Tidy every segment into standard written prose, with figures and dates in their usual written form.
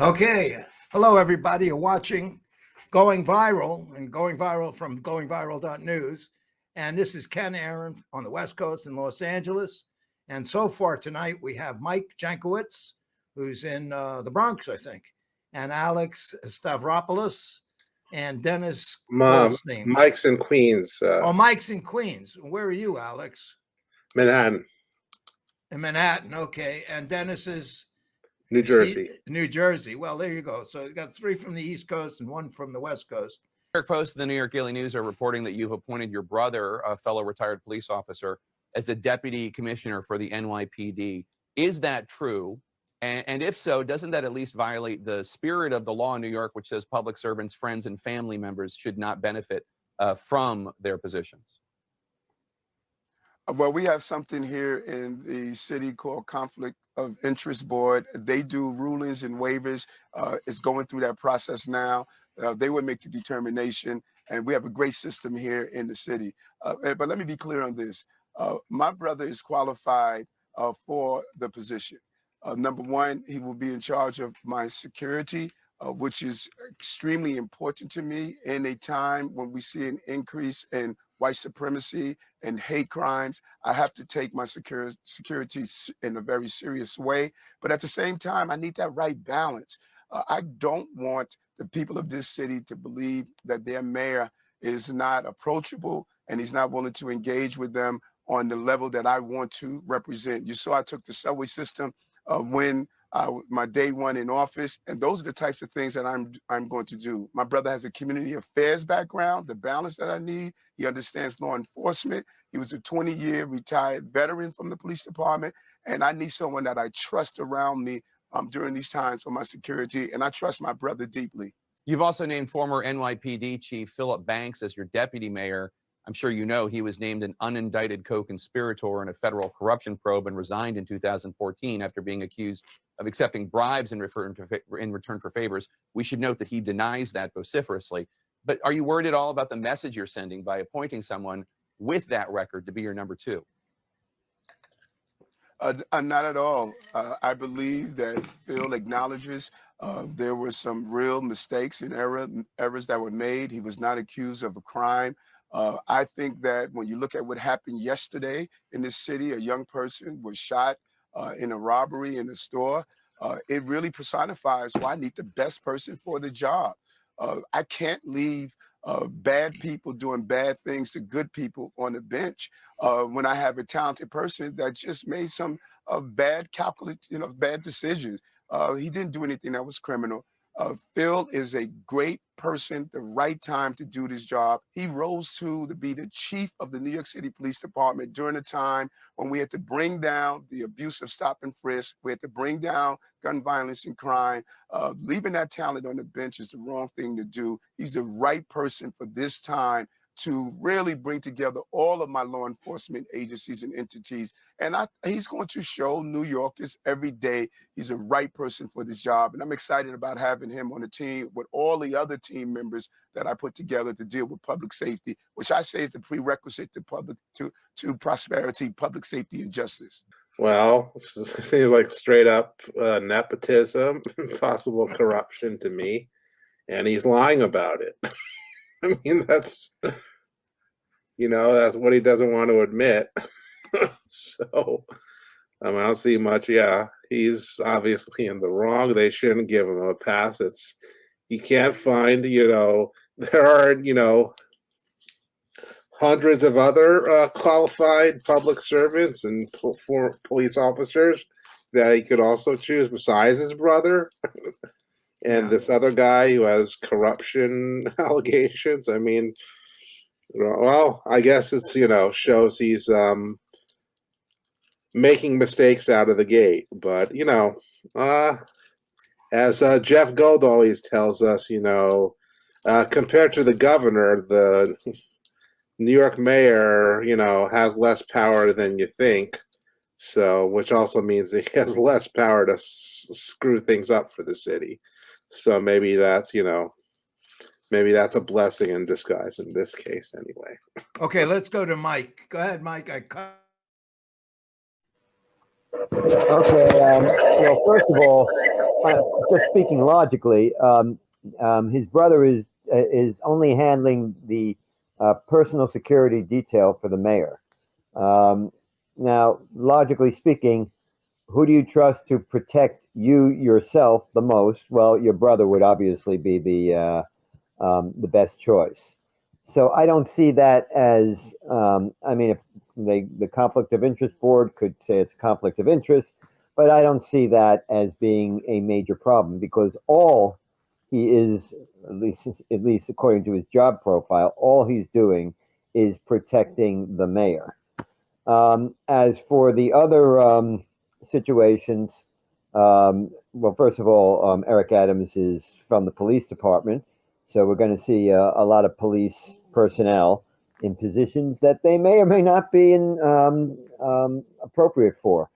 Okay, hello everybody. You're watching Going Viral and going viral from goingviral.news. And this is Ken Aaron on the West Coast in Los Angeles. And so far tonight, we have Mike Jankowitz, who's in the Bronx, I think, and Alex Stavropoulos and Dennis Goldstein. Mike's in Queens. Mike's in Queens. Where are you, Alex? Manhattan. In Manhattan, okay. And Dennis is New Jersey. New Jersey. Well, there you go. So you got three from the East Coast and one from the West Coast. New York Post and the New York Daily News are reporting that you've appointed your brother, a fellow retired police officer, as a deputy commissioner for the NYPD. Is that true? And if so, doesn't that at least violate the spirit of the law in New York, which says public servants, friends, and family members should not benefit from their positions? Well, we have something here in the city called Conflict of Interest Board. They do rulings and waivers. It's going through that process now. They would make the determination, and we have a great system here in the city. But let me be clear on this. My brother is qualified for the position. Number one, he will be in charge of my security, which is extremely important to me in a time when we see an increase in white supremacy and hate crimes. I have to take my security in a very serious way. But at the same time, I need that right balance. I don't want the people of this city to believe that their mayor is not approachable and he's not willing to engage with them on the level that I want to represent. You saw I took the subway system when my day one in office, and those are the types of things that I'm going to do. My brother has a community affairs background, the balance that I need. He understands law enforcement. He was a 20-year retired veteran from the police department, and I need someone that I trust around me during these times for my security, and I trust my brother deeply. You've also named former NYPD Chief Philip Banks as your deputy mayor. I'm sure you know he was named an unindicted co-conspirator in a federal corruption probe and resigned in 2014 after being accused of accepting bribes in return for favors. We should note that he denies that vociferously. But are you worried at all about the message you're sending by appointing someone with that record to be your number two? Not at all. I believe that Phil acknowledges there were some real mistakes and errors that were made. He was not accused of a crime. I think that when you look at what happened yesterday in this city, a young person was shot in a robbery in a store. It really personifies why I need the best person for the job. I can't leave bad people doing bad things to good people on the bench when I have a talented person that just made some bad bad decisions. He didn't do anything that was criminal. Phil is a great person, the right time to do this job. He rose to be the chief of the New York City Police Department during a time when we had to bring down the abuse of stop and frisk. We had to bring down gun violence and crime. Leaving that talent on the bench is the wrong thing to do. He's the right person for this time to really bring together all of my law enforcement agencies and entities. And he's going to show New Yorkers every day he's a right person for this job. And I'm excited about having him on the team with all the other team members that I put together to deal with public safety, which I say is the prerequisite to prosperity, public safety, and justice. Well, it seems like straight up nepotism, possible corruption to me. And he's lying about it. I mean, that's what he doesn't want to admit. So, I don't see much. Yeah, he's obviously in the wrong. They shouldn't give him a pass. You can't find, there are, hundreds of other qualified public servants and police officers that he could also choose besides his brother. And this other guy who has corruption allegations. I mean, well, I guess it's, shows he's making mistakes out of the gate. But, as Jeff Gold always tells us, compared to the governor, the New York mayor, has less power than you think. So, which also means he has less power to screw things up for the city. So maybe that's, maybe that's a blessing in disguise in this case anyway. Okay, let's go to Mike. Go ahead, Mike. Okay, well, first of all, just speaking logically, his brother is only handling the personal security detail for the mayor. Now, logically speaking, who do you trust to protect you yourself the most? Well, your brother would obviously be the best choice. So I don't see that as, I mean, if the conflict of interest board could say it's a conflict of interest, but I don't see that as being a major problem because all he is, at least according to his job profile, all he's doing is protecting the mayor. As for the other situations, well, first of all, Eric Adams is from the police department, so we're going to see a lot of police personnel in positions that they may or may not be appropriate for.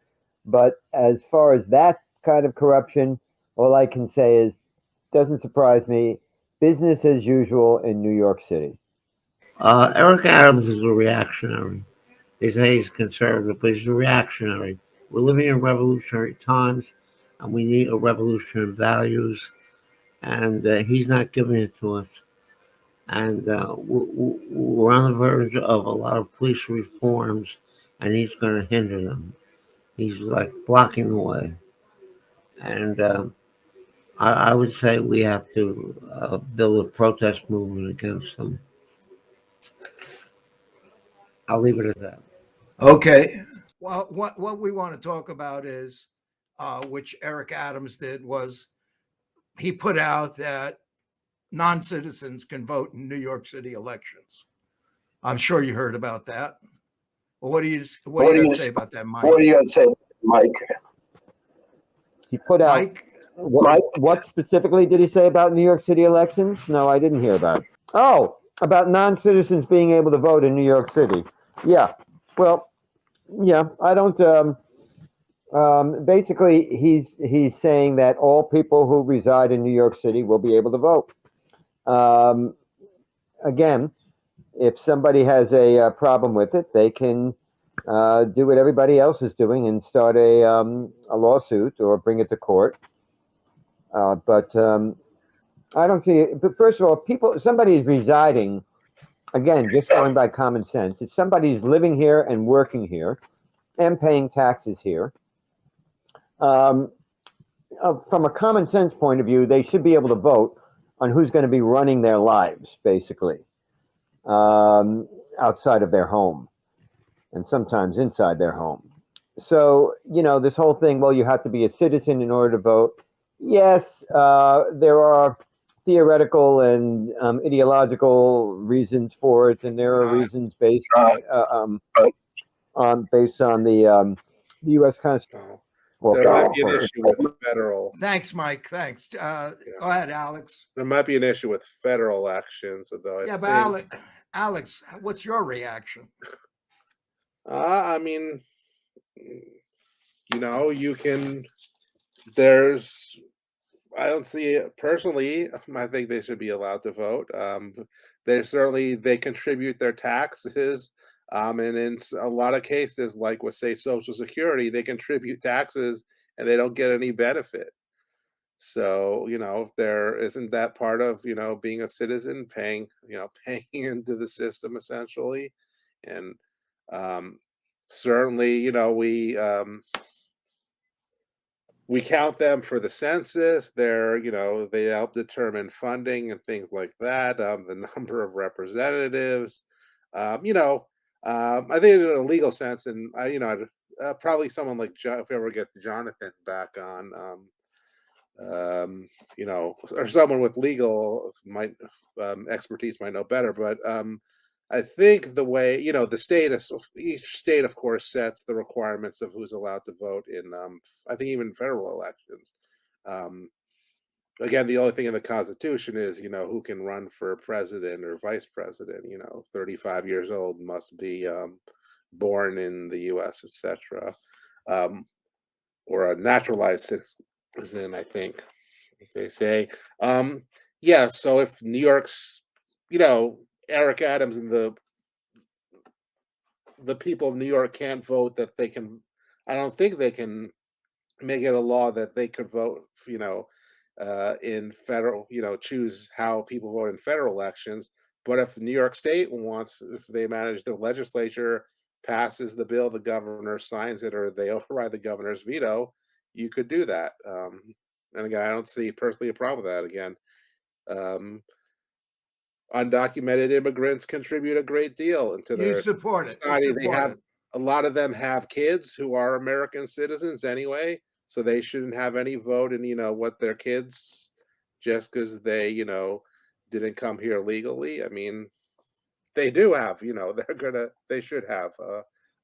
But as far as that kind of corruption, all I can say is, doesn't surprise me. Business as usual in New York City. Eric Adams is a reactionary. They say he's conservative, but he's a reactionary. We're living in revolutionary times, and we need a revolution in values, and he's not giving it to us. And we're on the verge of a lot of police reforms, and he's going to hinder them. He's like blocking the way. And I would say we have to build a protest movement against them. I'll leave it at that. Okay. Well, what we want to talk about is, which Eric Adams did, was he put out that non-citizens can vote in New York City elections. I'm sure you heard about that. Well, what do you got to say about that, Mike? What do you got to say, Mike? He put out Mike? what specifically did he say about New York City elections? No, I didn't hear about it. Oh, about non-citizens being able to vote in New York City. Yeah. Well, yeah, I don't. Basically, he's saying that all people who reside in New York City will be able to vote. Again, if somebody has a problem with it, they can do what everybody else is doing and start a lawsuit or bring it to court. But I don't see it. But first of all, somebody is residing. Again, just going by common sense, if somebody's living here and working here and paying taxes here, from a common sense point of view, they should be able to vote on who's going to be running their lives, basically, outside of their home and sometimes inside their home. So, this whole thing, well, you have to be a citizen in order to vote. Yes, there are theoretical and ideological reasons for it, and there are reasons based on the U.S. Constitution. There might be an issue with federal. Thanks, Mike. Thanks. Go ahead, Alex. There might be an issue with federal elections, though. But Alex, what's your reaction? I mean, you can. I don't see it personally. I think they should be allowed to vote. They contribute their taxes. And in a lot of cases, like with, say, Social Security, they contribute taxes and they don't get any benefit. So, if there isn't that part of, being a citizen, paying into the system essentially. And certainly, we count them for the census. They help determine funding and things like that. The number of representatives, I think in a legal sense, and probably someone like if we ever get Jonathan back on, or someone with legal expertise might know better. But I think the way each state, of course, sets the requirements of who's allowed to vote in. I think even federal elections. Again, the only thing in the Constitution is who can run for president or vice president. 35 years old, must be born in the U.S., etc., or a naturalized citizen. I think they say. Yeah. So if New York's, Eric Adams and the people of New York can't vote, that they can. I don't think they can make it a law that they could vote, in federal, choose how people vote in federal elections. But if New York State if they manage, the legislature passes the bill, the governor signs it, or they override the governor's veto, you could do that. And again, I don't see personally a problem with that. Again, um, undocumented immigrants contribute a great deal into You their support it. society. You They support have it. a lot of them have kids who are American citizens anyway, so they shouldn't have any vote in what their kids, just because didn't come here legally. I mean, they do have, they should have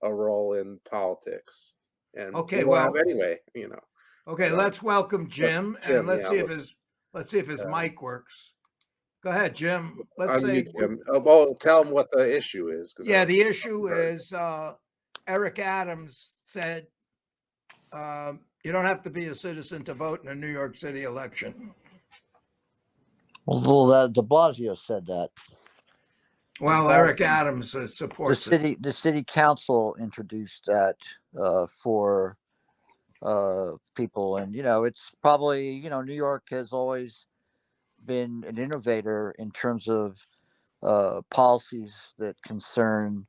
a role in politics, and Okay, they will have well, anyway. okay, But, let's welcome Jim, and Jim, let's yeah, see if his uh, mic works. Go ahead, Jim. Let's unmute say, Jim. Oh, well, tell them what the issue is, because yeah, the issue is Eric Adams said you don't have to be a citizen to vote in a New York City election. Well, De Blasio said that. Well, Eric Adams supports it. The city council introduced that for people, and it's probably New York has always been an innovator in terms of policies that concern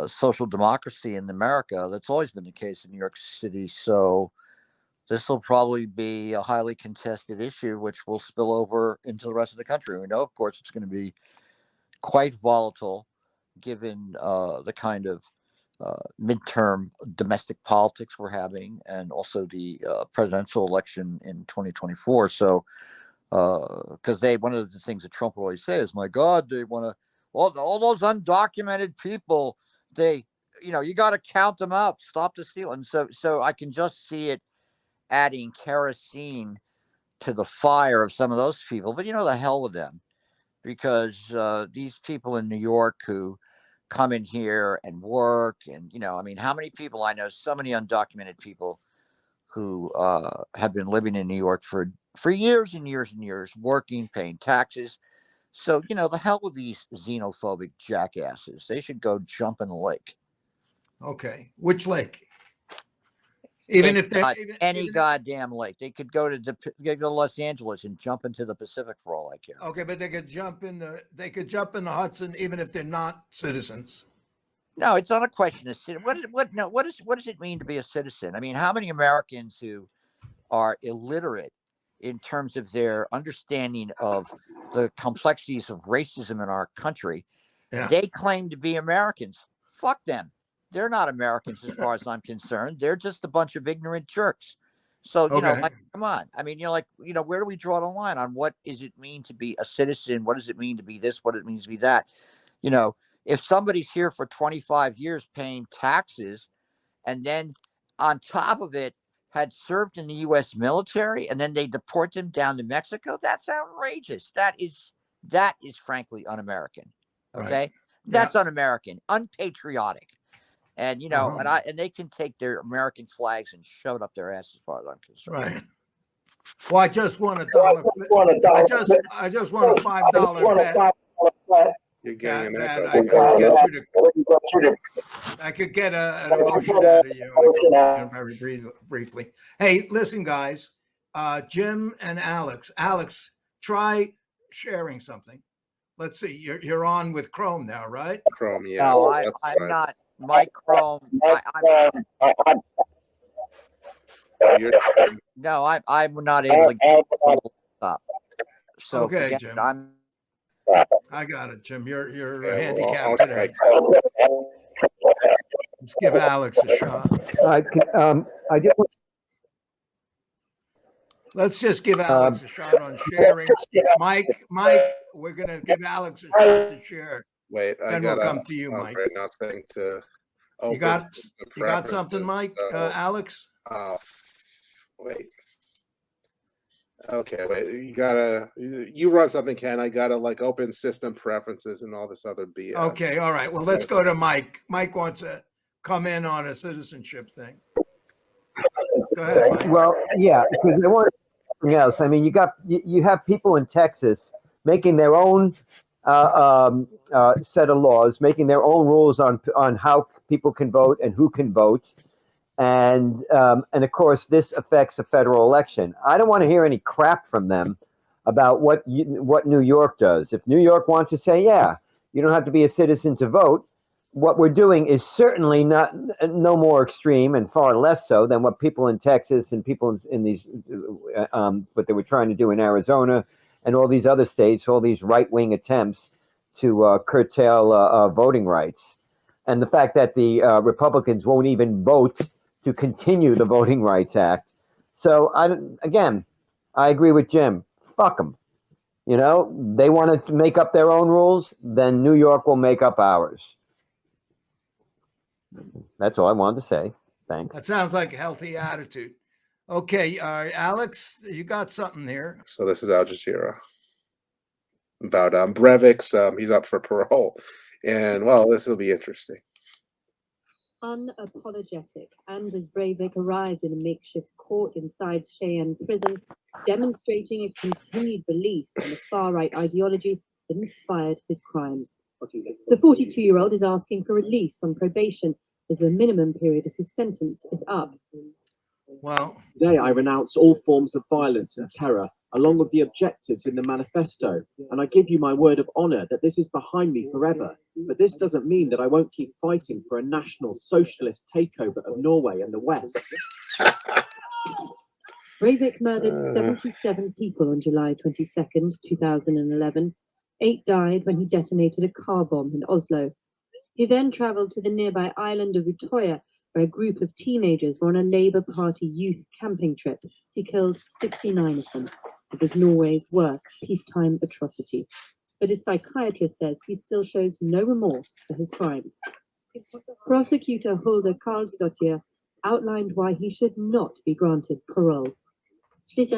social democracy in America. That's always been the case in New York City. So this will probably be a highly contested issue, which will spill over into the rest of the country. We know, of course, it's going to be quite volatile, given the kind of midterm domestic politics we're having, and also the presidential election in 2024. So, because one of the things that Trump always says, "My God, they want to all those undocumented people. You got to count them out, stop the stealing." So I can just see it adding kerosene to the fire of some of those people. But the hell with them, because these people in New York who come in here and work, and I mean, how many people I know, so many undocumented people who have been living in New York for years and years and years, working, paying taxes. So the hell with these xenophobic jackasses. They should go jump in the lake. Okay, which lake? Even if they any goddamn lake, they could go to Los Angeles and jump into the Pacific for all I care. Okay, but they could jump in the Hudson even if they're not citizens. No, it's not a question of citizen. What does it mean to be a citizen? I mean, how many Americans who are illiterate in terms of their understanding of the complexities of racism in our country, they claim to be Americans? Fuck them. They're not Americans as far as I'm concerned. They're just a bunch of ignorant jerks. So, come on. I mean, where do we draw the line on what does it mean to be a citizen? What does it mean to be this? What it means to be that? If somebody's here for 25 years paying taxes, and then on top of it had served in the U.S. military, and then they deport them down to Mexico, that's outrageous. That is frankly un-American. Okay, right. That's un-American, unpatriotic. And and they can take their American flags and shove it up their ass, as far as I'm concerned. Right. Well, I just want $1. I just want a $5 bet. You're getting an echo. I could get an emotion out of you very briefly. Hey, listen, guys. Jim and Alex. Alex, try sharing something. Let's see. You're on with Chrome now, right? Chrome, yeah. No, I'm not. My Chrome. I'm not able to get the stop. So okay, Jim. I got it, Jim. You're handicapped today. Let's give Alex a shot. Let's just give Alex a shot on sharing. Mike, we're gonna give Alex a shot to share. Wait, then we'll come to you, Mike. Right now, saying to you got something, Mike? Alex? Wait. Okay, wait. You run something, Ken. I gotta open system preferences and all this other BS. Okay, all right. Well, let's go to Mike. Mike wants to come in on a citizenship thing. Go ahead, Mike. Well, yeah, because they want something else. I mean, you have people in Texas making their own set of laws, making their own rules on how people can vote and who can vote. And of course, this affects a federal election. I don't want to hear any crap from them about what New York does. If New York wants to say, yeah, you don't have to be a citizen to vote, what we're doing is certainly no more extreme and far less so than what people in Texas and people in these what they were trying to do in Arizona and all these other states, all these right-wing attempts to curtail voting rights. And the fact that the Republicans won't even vote to continue the Voting Rights Act. So I agree with Jim. Fuck them. You know, they want to make up their own rules, then New York will make up ours. That's all I wanted to say. Thanks. That sounds like a healthy attitude. Okay, Alex, you got something here. So this is Al Jazeera about Breivik's. He's up for parole, and well, this will be interesting. Unapologetic, and as Breivik arrived in a makeshift court inside Cheyenne prison, demonstrating a continued belief in the far-right ideology that inspired his crimes. The 42-year-old is asking for release on probation as the minimum period of his sentence is up. Well, today I renounce all forms of violence and terror, along with the objectives in the manifesto, and I give you my word of honor that this is behind me forever. But this doesn't mean that I won't keep fighting for a national socialist takeover of Norway and the West. Breivik murdered 77 people on July 22nd, 2011. 8 died when he detonated a car bomb in Oslo. He then travelled to the nearby island of Utøya, where a group of teenagers were on a Labour Party youth camping trip. He killed 69 of them. It is Norway's worst peacetime atrocity. But his psychiatrist says he still shows no remorse for his crimes. Prosecutor Hulda Karlsdottir outlined why he should not be granted parole. As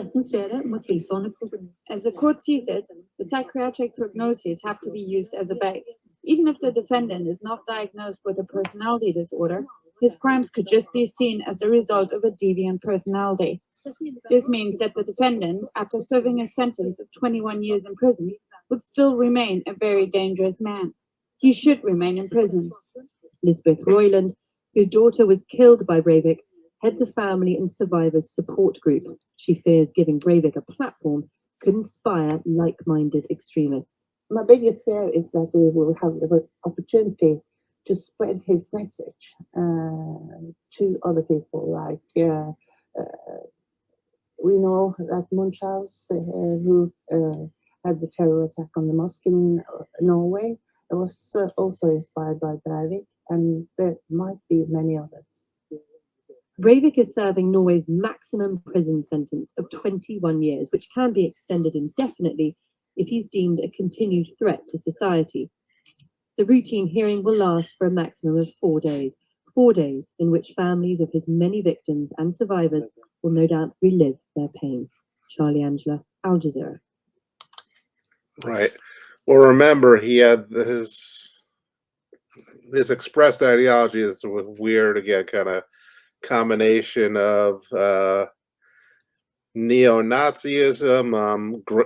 the court sees it, the psychiatric prognoses have to be used as a base. Even if the defendant is not diagnosed with a personality disorder, his crimes could just be seen as a result of a deviant personality. This means that the defendant, after serving a sentence of 21 years in prison, would still remain a very dangerous man. He should remain in prison. Lisbeth Royland, whose daughter was killed by Breivik, heads a family and survivors support group. She fears giving Breivik a platform could inspire like-minded extremists. My biggest fear is that we will have the opportunity to spread his message to other people. Like we know that Munchausen, who had the terror attack on the mosque in Norway, was also inspired by Breivik, and there might be many others. Breivik is serving Norway's maximum prison sentence of 21 years, which can be extended indefinitely if he's deemed a continued threat to society. The routine hearing will last for a maximum of 4 days. 4 days in which families of his many victims and survivors will no doubt relive their pain. Charlie Angela, Al Jazeera. Right. Well, remember, he had his expressed ideology is weird, again, kind of combination of neo-Nazism,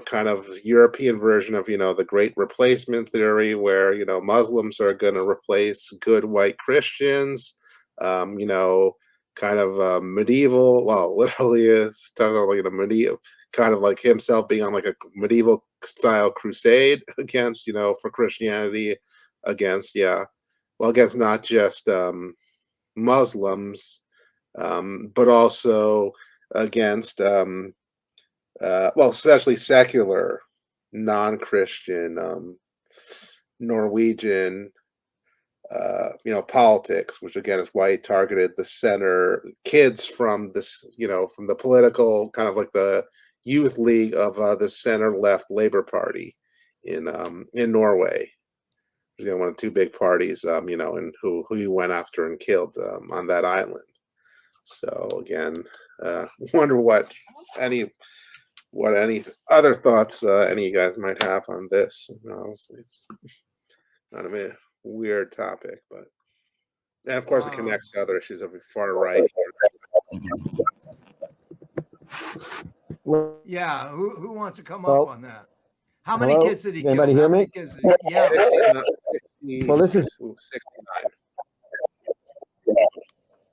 kind of European version of, the Great Replacement theory, where, Muslims are going to replace good white Christians, kind of medieval, well, literally is talking about like a medieval, kind of like himself being on like a medieval style crusade against, for Christianity, against, against not just Muslims, but also against, essentially secular, non-Christian, Norwegian, politics, which again is why he targeted the center kids from this, from the political kind of like the youth league of the center-left Labour Party in Norway. One of the two big parties, and who he went after and killed on that island. So again, wonder what any other thoughts any of you guys might have on this. Obviously, it's not a weird topic, but and of course it connects to other issues of far right. Yeah, who wants to come up on that? How many hello? kids did he Anybody kill? hear How many me? kids did he, yeah. Well, this is 69.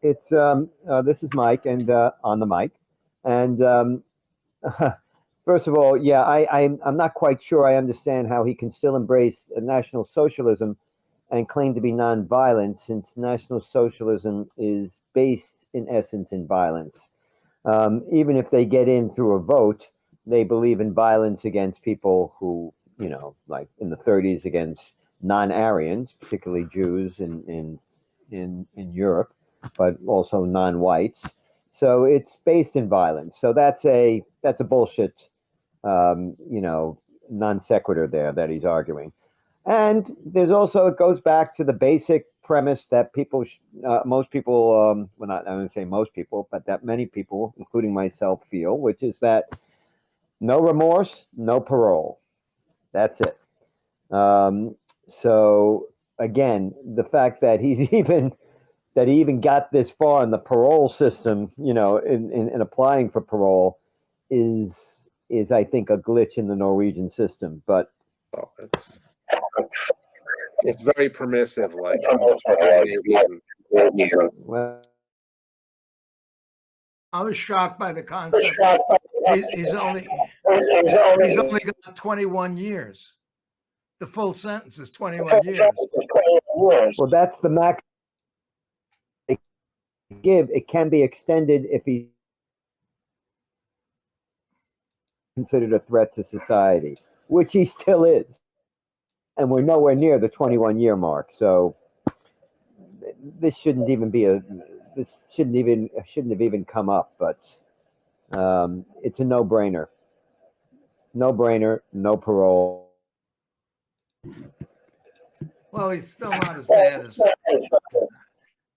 It's this is Mike, and on the mic, and first of all, yeah, I'm not quite sure I understand how he can still embrace National Socialism and claim to be nonviolent, since National Socialism is based in essence in violence. Even if they get in through a vote, they believe in violence against people who, like in the 30s against non-Aryans, particularly Jews in Europe, but also non-whites. So it's based in violence. So that's a bullshit, non sequitur there that he's arguing. And there's also, it goes back to the basic premise that most people, well, not, I don't say most people, but that many people, including myself, feel, which is that no remorse, no parole. That's it. So again, the fact that he even got this far in the parole system, in applying for parole, is I think a glitch in the Norwegian system. But well, it's very permissive, like well, I was shocked by the concept. He's only got 21 years. The full sentence is 21 years. Well, that's the max they give. It can be extended if he's considered a threat to society, which he still is. And we're nowhere near the 21-year mark. So this shouldn't have even come up, but it's a no-brainer. No-brainer, no parole. Well, he's still not as bad as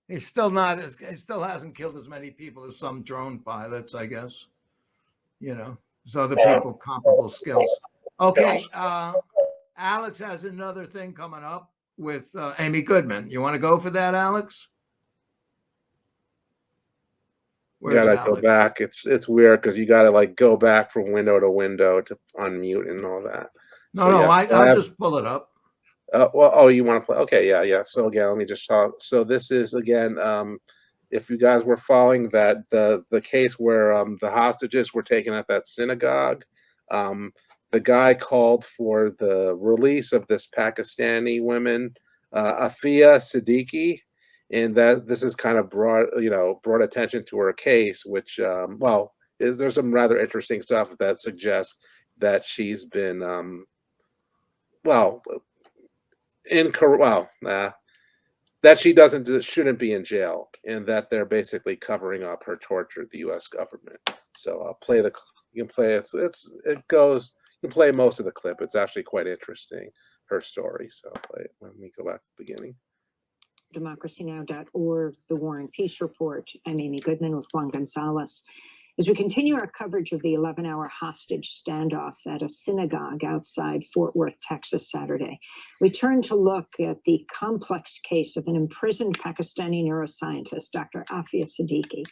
he still hasn't killed as many people as some drone pilots, I guess. There's other people comparable skills. Okay, Alex has another thing coming up with Amy Goodman. You want to go for that, Alex? Where's Alex? Go back. It's weird because you got to like go back from window to window to unmute and all that. I'll just pull it up. You want to play? Okay, yeah. So again, let me just talk. So this is again, if you guys were following that, the case where the hostages were taken at that synagogue, the guy called for the release of this Pakistani woman, Afia Siddiqui, and that this is kind of brought attention to her case, which there's some rather interesting stuff that suggests that she's been that she shouldn't be in jail, and that they're basically covering up her torture, the U.S. government. So I'll play you can play it. You can play most of the clip. It's actually quite interesting, her story. So I'll play it. Let me go back to the beginning. DemocracyNow.org, The War and Peace Report. I'm Amy Goodman with Juan Gonzalez. As we continue our coverage of the 11-hour hostage standoff at a synagogue outside Fort Worth, Texas, Saturday, we turn to look at the complex case of an imprisoned Pakistani neuroscientist, Dr. Afia Siddiqui.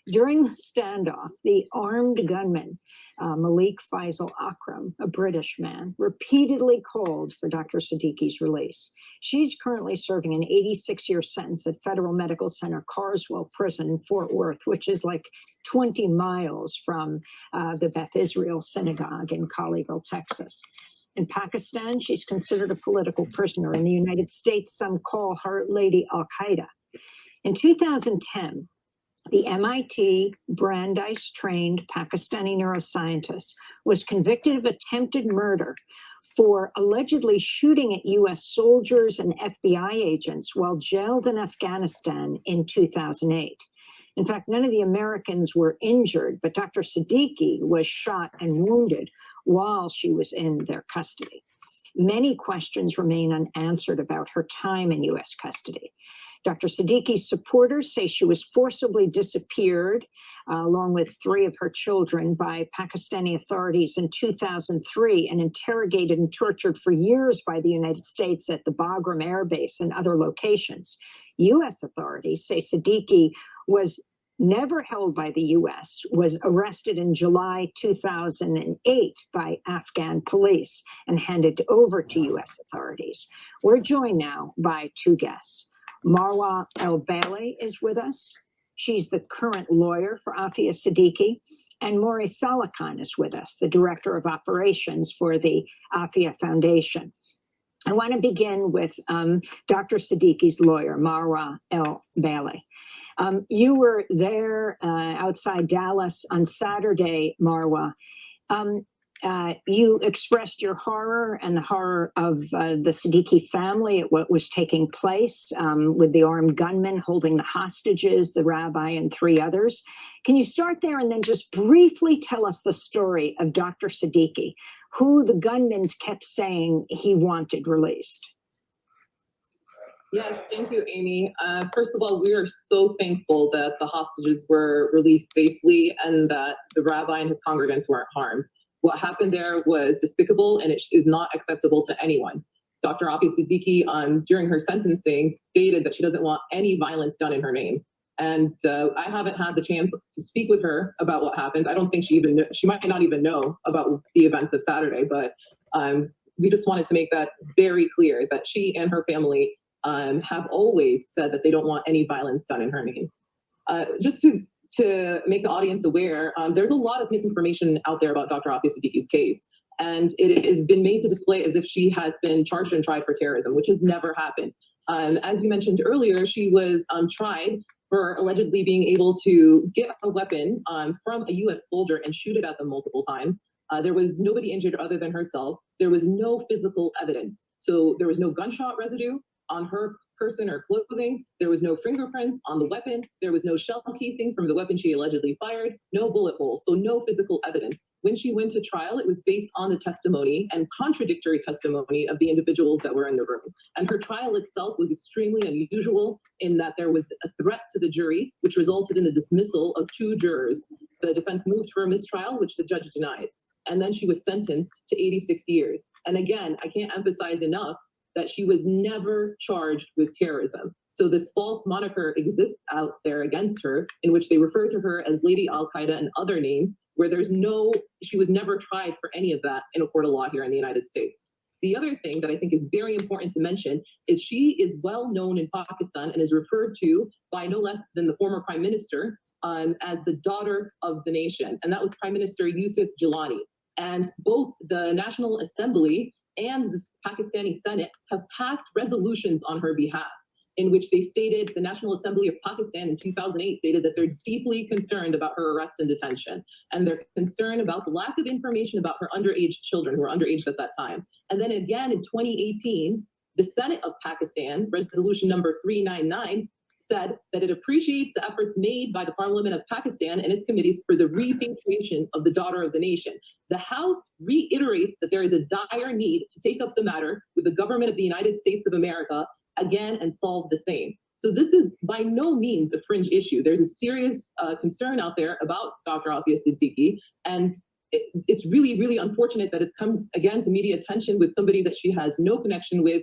During the standoff, the armed gunman, Malik Faisal Akram, a British man, repeatedly called for Dr. Siddiqui's release. She's currently serving an 86-year sentence at Federal Medical Center Carswell Prison in Fort Worth, which is like 20 miles from the Beth Israel Synagogue in Colleyville, Texas. In Pakistan, she's considered a political prisoner. In the United States, some call her Lady Al-Qaeda. In 2010, the MIT Brandeis-trained Pakistani neuroscientist was convicted of attempted murder for allegedly shooting at U.S. soldiers and FBI agents while jailed in Afghanistan in 2008. In fact, none of the Americans were injured, but Dr. Siddiqui was shot and wounded while she was in their custody. Many questions remain unanswered about her time in U.S. custody. Dr. Siddiqui's supporters say she was forcibly disappeared, along with 3 of her children, by Pakistani authorities in 2003 and interrogated and tortured for years by the United States at the Bagram Air Base and other locations. U.S. authorities say Siddiqui was never held by the U.S., was arrested in July 2008 by Afghan police and handed over to U.S. authorities. We're joined now by 2 guests. Marwa El Bailey is with us. She's the current lawyer for Afia Siddiqui. And Maury Salakan is with us, the director of operations for the Afia Foundation. I want to begin with Dr. Siddiqui's lawyer, Marwa El Bailey. You were there outside Dallas on Saturday, Marwa. You expressed your horror and the horror of the Siddiqui family at what was taking place with the armed gunmen holding the hostages, the rabbi and 3 others. Can you start there and then just briefly tell us the story of Dr. Siddiqui, who the gunmen kept saying he wanted released? Yes, thank you, Amy. First of all, we are so thankful that the hostages were released safely and that the rabbi and his congregants weren't harmed. What happened there was despicable and it is not acceptable to anyone. Dr. Afia Siddiqui, during her sentencing, stated that she doesn't want any violence done in her name. And I haven't had the chance to speak with her about what happened. I don't think she might not even know about the events of Saturday, but we just wanted to make that very clear that she and her family have always said that they don't want any violence done in her name. Just to make the audience aware, there's a lot of misinformation out there about Dr. Afia Siddiqui's case, and it has been made to display as if she has been charged and tried for terrorism, which has never happened. As you mentioned earlier, she was tried for allegedly being able to get a weapon from a U.S. soldier and shoot it at them multiple times. There was nobody injured other than herself. There was no physical evidence. So there was no gunshot residue on her person or clothing. There was no fingerprints on the weapon. There was no shell casings from the weapon she allegedly fired, no bullet holes, so no physical evidence. When she went to trial, it was based on the testimony and contradictory testimony of the individuals that were in the room. And her trial itself was extremely unusual in that there was a threat to the jury, which resulted in the dismissal of 2 jurors. The defense moved for a mistrial, which the judge denied. And then she was sentenced to 86 years. And again, I can't emphasize enough that she was never charged with terrorism. So this false moniker exists out there against her, in which they refer to her as Lady Al-Qaeda and other names, where she was never tried for any of that in a court of law here in the United States. The other thing that I think is very important to mention is she is well known in Pakistan and is referred to by no less than the former prime minister as the daughter of the nation. And that was Prime Minister Yusuf Gilani. And both the National Assembly and the Pakistani Senate have passed resolutions on her behalf, in which they stated, the National Assembly of Pakistan in 2008 stated that they're deeply concerned about her arrest and detention. And they're concerned about the lack of information about her underage children who were underage at that time. And then again in 2018, the Senate of Pakistan, resolution number 399, said that it appreciates the efforts made by the Parliament of Pakistan and its committees for the repatriation of the daughter of the nation. The House reiterates that there is a dire need to take up the matter with the government of the United States of America again and solve the same. So this is by no means a fringe issue. There's a serious concern out there about Dr. Afia Siddiqui, and it's really, really unfortunate that it's come again to media attention with somebody that she has no connection with,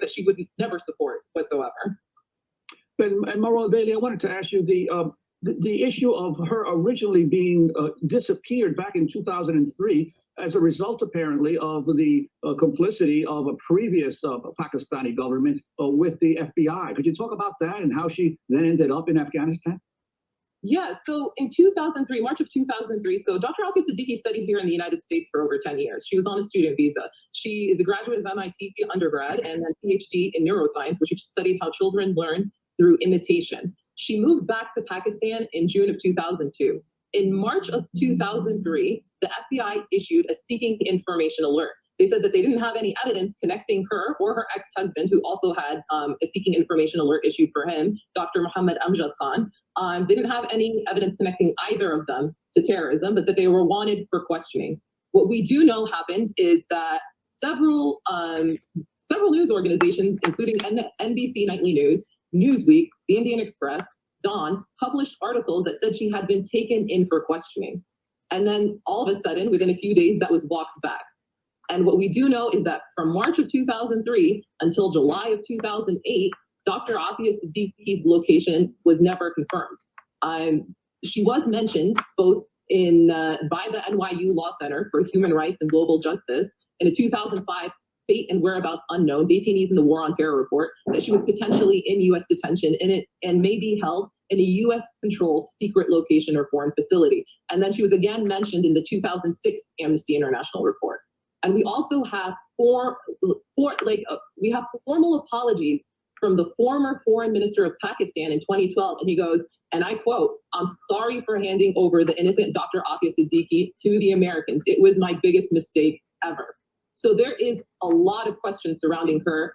that she would never support whatsoever. And Marwa Bailey, I wanted to ask you the issue of her originally being disappeared back in 2003 as a result, apparently, of the complicity of a previous Pakistani government with the FBI. Could you talk about that and how she then ended up in Afghanistan? Yeah, so in 2003, March of 2003, so Dr. Afia Siddiqui studied here in the United States for over 10 years. She was on a student visa. She is a graduate of MIT undergrad and then PhD in neuroscience, which studied how children learn through imitation. She moved back to Pakistan in June of 2002. In March of 2003, the FBI issued a seeking information alert. They said that they didn't have any evidence connecting her or her ex-husband, who also had a seeking information alert issued for him, Dr. Muhammad Amjad Khan. They didn't have any evidence connecting either of them to terrorism, but that they were wanted for questioning. What we do know happened is that several news organizations, including NBC Nightly News, Newsweek, The Indian Express, Dawn, published articles that said she had been taken in for questioning. And then all of a sudden, within a few days, that was walked back. And what we do know is that from March of 2003 until July of 2008, Dr. Afia Siddiqui's location was never confirmed. She was mentioned both by the NYU Law Center for Human Rights and Global Justice in a 2005 fate and whereabouts unknown, detainees in the War on Terror report, that she was potentially in U.S. detention and may be held in a U.S.-controlled secret location or foreign facility. And then she was again mentioned in the 2006 Amnesty International report. And we also have we have formal apologies from the former foreign minister of Pakistan in 2012. And he goes, and I quote, "I'm sorry for handing over the innocent Dr. Afia Siddiqui to the Americans. It was my biggest mistake ever." So there is a lot of questions surrounding her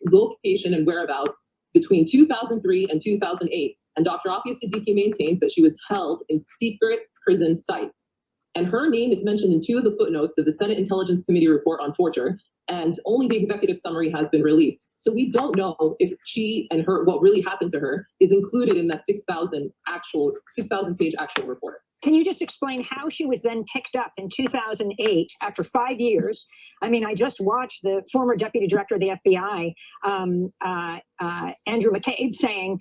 location and whereabouts between 2003 and 2008. And Dr. Afia Siddiqui maintains that she was held in secret prison sites. And her name is mentioned in 2 of the footnotes of the Senate Intelligence Committee report on torture, and only the executive summary has been released. So we don't know if she and what really happened to her is included in that 6,000 page actual report. Can you just explain how she was then picked up in 2008 after 5 years? I mean, I just watched the former deputy director of the FBI, Andrew McCabe, saying,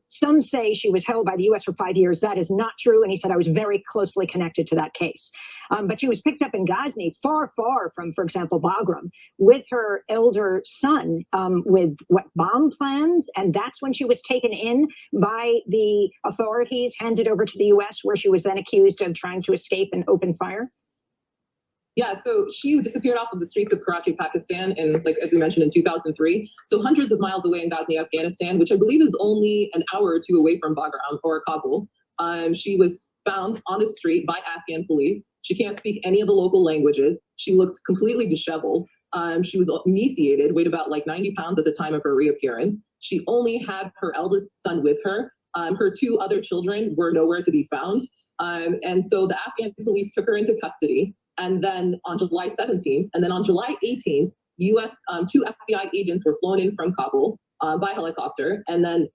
some say she was held by the U.S. for 5 years. That is not true. And he said, I was very closely connected to that case. But she was picked up in Ghazni, far, far from, for example, Bagram, with her elder son, with bomb plans. And that's when she was taken in by the authorities, handed over to the U.S., where she was then accused of trying to escape and open fire? Yeah, so she disappeared off of the streets of Karachi, Pakistan, and as we mentioned, in 2003. So hundreds of miles away in Ghazni, Afghanistan, which I believe is only an hour or 2 away from Bagram or Kabul. She was found on the street by Afghan police. She can't speak any of the local languages. She looked completely disheveled. She was emaciated, weighed about 90 pounds at the time of her reappearance. She only had her eldest son with her. Her 2 other children were nowhere to be found. And so the Afghan police took her into custody. And then on July 17th, and then on July 18th, 2 FBI agents were flown in from Kabul by helicopter. And then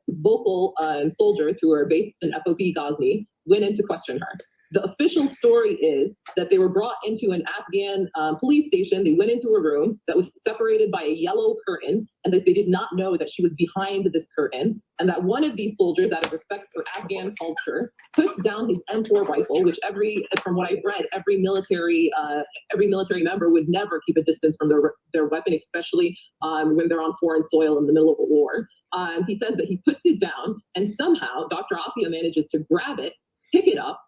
local soldiers who are based in FOP Ghazni went in to question her. The official story is that they were brought into an Afghan police station. They went into a room that was separated by a yellow curtain, and that they did not know that she was behind this curtain, and that one of these soldiers, out of respect for Afghan culture, puts down his M4 rifle, which from what I've read, every military member would never keep a distance from their weapon, especially when they're on foreign soil in the middle of a war. He says that he puts it down, and somehow Dr. Afia manages to grab it, pick it up,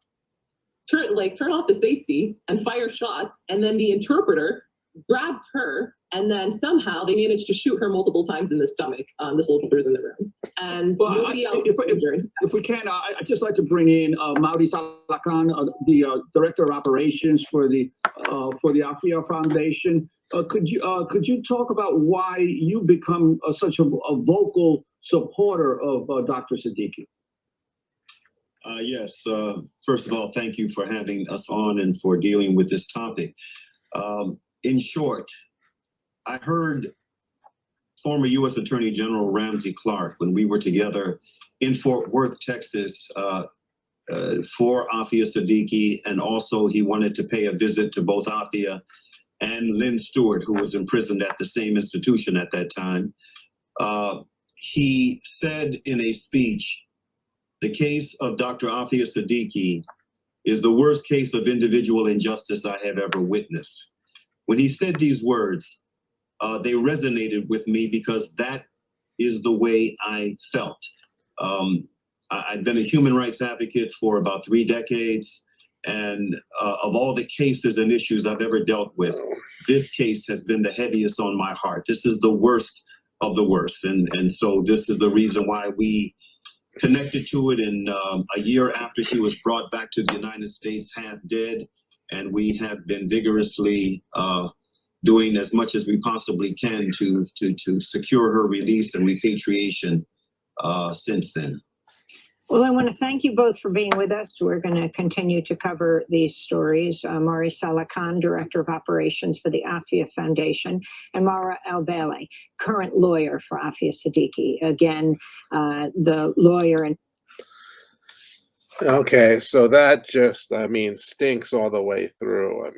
turn off the safety and fire shots, and then the interpreter grabs her, and then somehow they manage to shoot her multiple times in the stomach, the soldiers in the room. And nobody else is injured. If we can, I'd just like to bring in Mauri Salakan, the Director of Operations for the Afia Foundation. Could you talk about why you become such a vocal supporter of Dr. Siddiqui? Yes. First of all, thank you for having us on and for dealing with this topic. In short, I heard former U.S. Attorney General Ramsey Clark, when we were together in Fort Worth, Texas, for Afia Siddiqui, and also he wanted to pay a visit to both Afia and Lynn Stewart, who was imprisoned at the same institution at that time. He said in a speech, "The case of Dr. Afia Siddiqui is the worst case of individual injustice I have ever witnessed." When he said these words, they resonated with me because that is the way I felt. I've been a human rights advocate for about 3 decades, and of all the cases and issues I've ever dealt with, this case has been the heaviest on my heart. This is the worst of the worst, and so this is the reason why we connected to it. And a year after she was brought back to the United States, half dead, and we have been vigorously doing as much as we possibly can to secure her release and repatriation since then. Well, I want to thank you both for being with us. We're going to continue to cover these stories. Mauri Salakan, Director of Operations for the Afia Foundation, and Mara Albele, current lawyer for Afia Siddiqui. Again, the lawyer and Okay, so that just, stinks all the way through.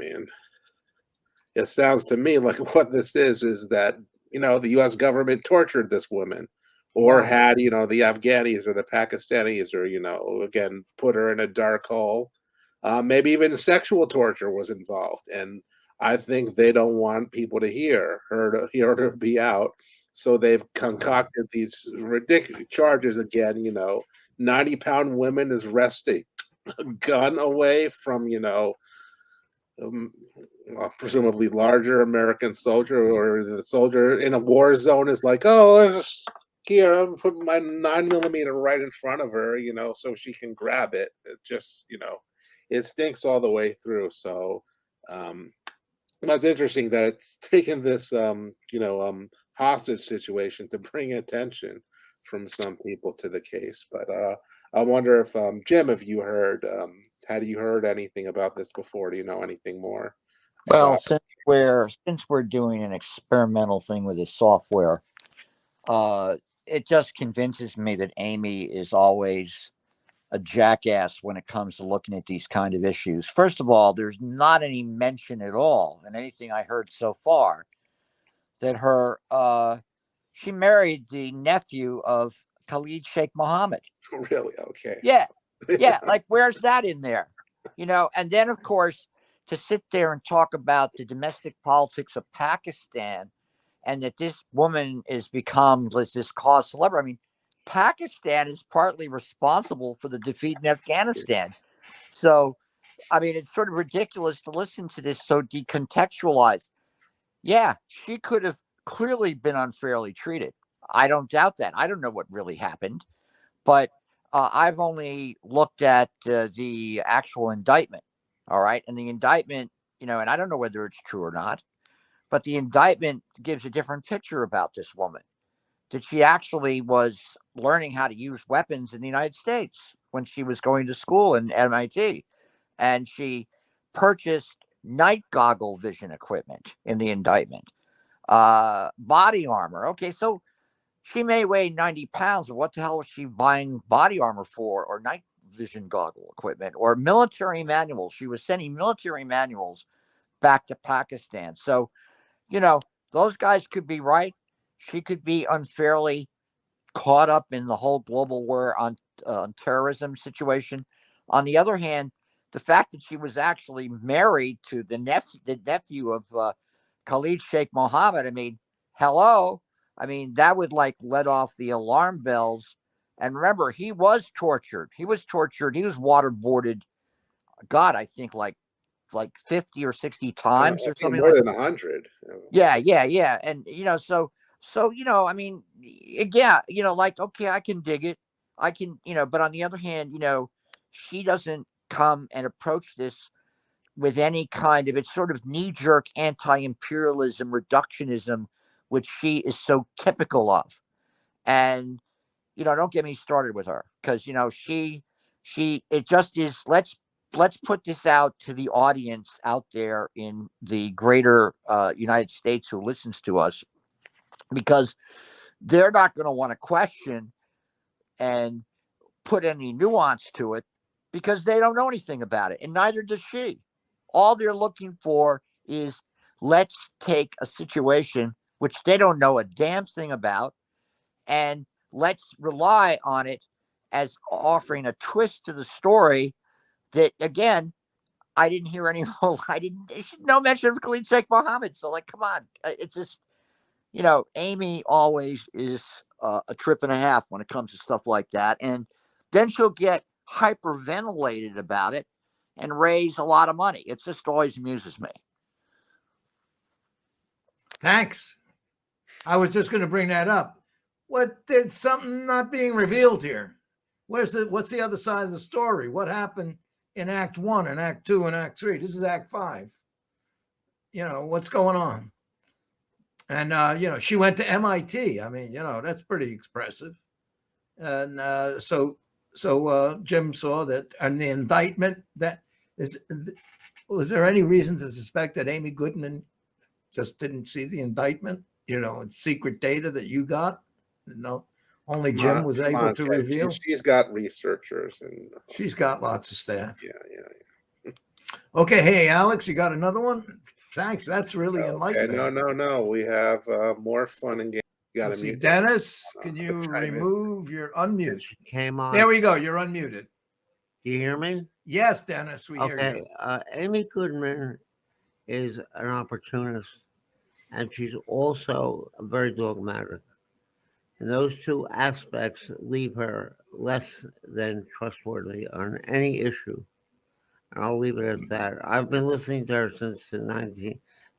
It sounds to me like what this is that, the U.S. government tortured this woman, or had, the Afghanis or the Pakistanis, or, again, put her in a dark hole. Maybe even sexual torture was involved. And I think they don't want people to hear her to be out. So they've concocted these ridiculous charges again. 90-pound women is wresting a gun away from, um, presumably larger American soldier, or the soldier in a war zone is like, oh, here, I'm putting my 9mm right in front of her, so she can grab it. It just, it stinks all the way through. So, that's interesting that it's taken this, hostage situation to bring attention from some people to the case. But I wonder if, Jim, have you heard, had you heard anything about this before? Do you know anything more Well, about? since we're doing an experimental thing with this software, it just convinces me that Amy is always a jackass when it comes to looking at these kind of issues. First of all, there's not any mention at all in anything I heard so far that she married the nephew of Khalid Sheikh Mohammed. Really? Okay. Yeah. Yeah. Like, where's that in there? And then, of course, to sit there and talk about the domestic politics of Pakistan and that this woman is become this cause celebrity. I mean, Pakistan is partly responsible for the defeat in Afghanistan. So, I mean, it's sort of ridiculous to listen to this so decontextualized. Yeah, she could have clearly been unfairly treated. I don't doubt that. I don't know what really happened, but I've only looked at the actual indictment. All right. And the indictment, and I don't know whether it's true or not, but the indictment gives a different picture about this woman. That she actually was learning how to use weapons in the United States when she was going to school in MIT. And she purchased night goggle vision equipment in the indictment. Body armor. Okay, so she may weigh 90 pounds, but what the hell was she buying body armor for, or night vision goggle equipment, or military manuals? She was sending military manuals back to Pakistan. So, those guys could be right. She could be unfairly caught up in the whole global war on terrorism situation. On the other hand, the fact that she was actually married to the nephew of Khalid Sheikh Mohammed, I mean, hello. I mean, that would let off the alarm bells. And remember, he was tortured. He was waterboarded. God, I think like 50 or 60 times I or think something more like. than 100. Yeah. And so I mean, yeah, okay, I can dig it. I can, but on the other hand, she doesn't come and approach this with any kind of, it's sort of knee-jerk anti-imperialism, reductionism, which she is so typical of. And don't get me started with her, because it just is. Let's put this out to the audience out there in the greater United States who listens to us, because they're not going to want to question and put any nuance to it, because they don't know anything about it, and neither does she. All they're looking for is, let's take a situation which they don't know a damn thing about, and let's rely on it as offering a twist to the story that, again, I didn't hear any. No mention of Khalid Sheikh Mohammed. So, come on, it's just, Amy always is a trip and a half when it comes to stuff like that, and then she'll get hyperventilated about it and raise a lot of money. It just always amuses me. Thanks. I was just going to bring that up. There's something not being revealed here. What's the other side of the story? What happened in Act 1 and Act 2 and Act 3? This is Act 5. What's going on? And, she went to MIT. I mean, that's pretty expressive. And so Jim saw that, and the indictment, was there any reason to suspect that Amy Goodman just didn't see the indictment, and secret data that you got? Only Jim was able to Ken. reveal. She's got researchers, and she's got lots of staff. Yeah. Okay, hey Alex, you got another one? Thanks. That's really enlightening. No. We have more fun and games. You got to mute. Dennis, can you remove your unmute? Came on. There we go. You're unmuted. Do you hear me? Yes, Dennis, we hear you. Amy Goodman is an opportunist, and she's also very dogmatic. And those two aspects leave her less than trustworthy on any issue. And I'll leave it at that. I've been listening to her since the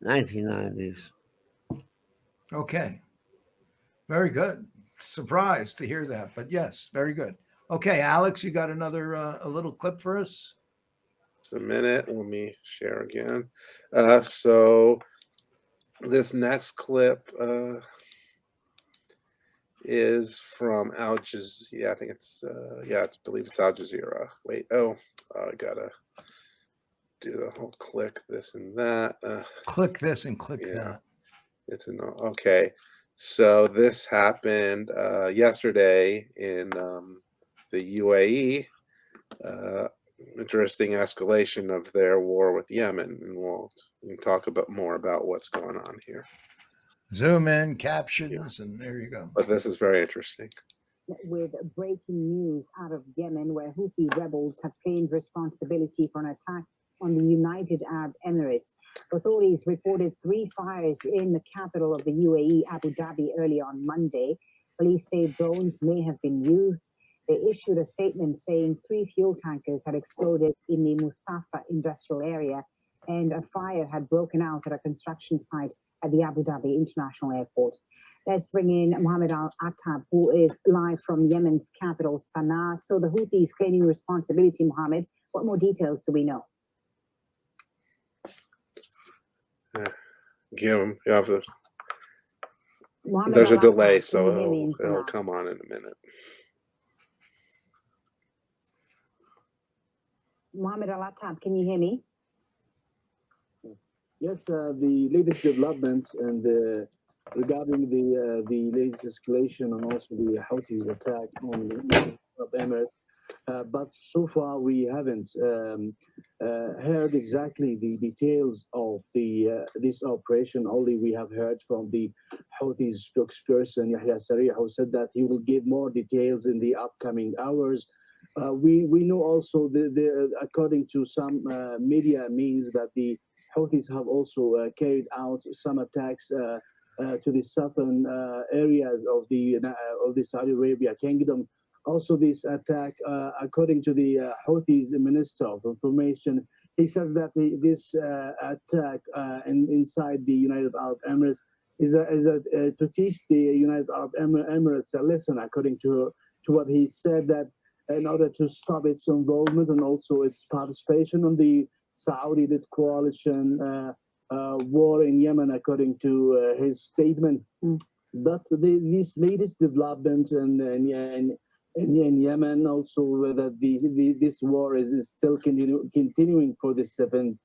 1990s. Okay. Very good. Surprised to hear that, but yes, very good. Okay, Alex, you got another a little clip for us? Just a minute. Let me share again. So this next clip is from Al Jazeera. Yeah, I think it's I believe it's Al Jazeera. Wait, I gotta do the whole click this and that. Click this and click that. It's a no. Okay, so this happened yesterday in the UAE. Interesting escalation of their war with Yemen, and we'll talk more about what's going on here. Zoom in, captions, and there you go. But this is very interesting. With breaking news out of Yemen, where Houthi rebels have claimed responsibility for an attack on the United Arab Emirates. Authorities reported 3 fires in the capital of the UAE, Abu Dhabi, early on Monday. Police say drones may have been used. They issued a statement saying 3 fuel tankers had exploded in the Musafa industrial area, and a fire had broken out at a construction site at the Abu Dhabi International Airport. Let's bring in Mohammed Al-Attab, who is live from Yemen's capital, Sana'a. So the Houthis claiming responsibility, Mohammed. What more details do we know? Give them. You have to. Mohammed There's a Al-Attab, delay, can so you hear me in it'll Sana'a? come on in a minute. Mohammed Al-Attab, can you hear me? Yes, the latest developments and regarding the latest escalation and also the Houthis attack on the Arab Emirates. But so far we haven't heard exactly the details of this operation. Only we have heard from the Houthi spokesperson Yahya Saree, who said that he will give more details in the upcoming hours. We know also according to some media means that the Houthis have also carried out some attacks to the southern areas of the Saudi Arabia kingdom. Also, this attack, according to the Houthis Minister of Information, he says that this attack inside the United Arab Emirates is to teach the United Arab Emirates a lesson, according to what he said, that in order to stop its involvement and also its participation in the Saudi-led coalition war in Yemen, according to his statement. But this latest development in Yemen, also that this war is still continuing for the 7th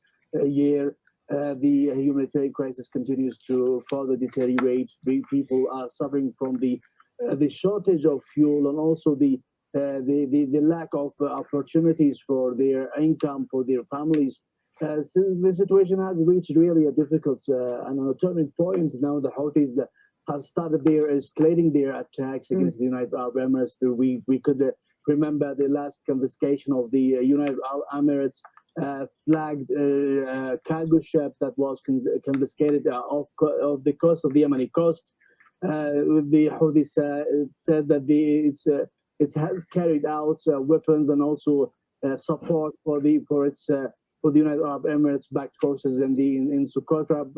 year. The humanitarian crisis continues to further deteriorate. People are suffering from the shortage of fuel and also the lack of opportunities for their income, for their families. So the situation has reached really a difficult and a turning point. Now the Houthis have started escalating their attacks against the United Arab Emirates. We could remember the last confiscation of the United Arab Emirates flagged cargo ship that was confiscated off the coast of the Yemeni coast. The Houthis said that it has carried out weapons and also support for the United Arab Emirates backed forces in Socotra,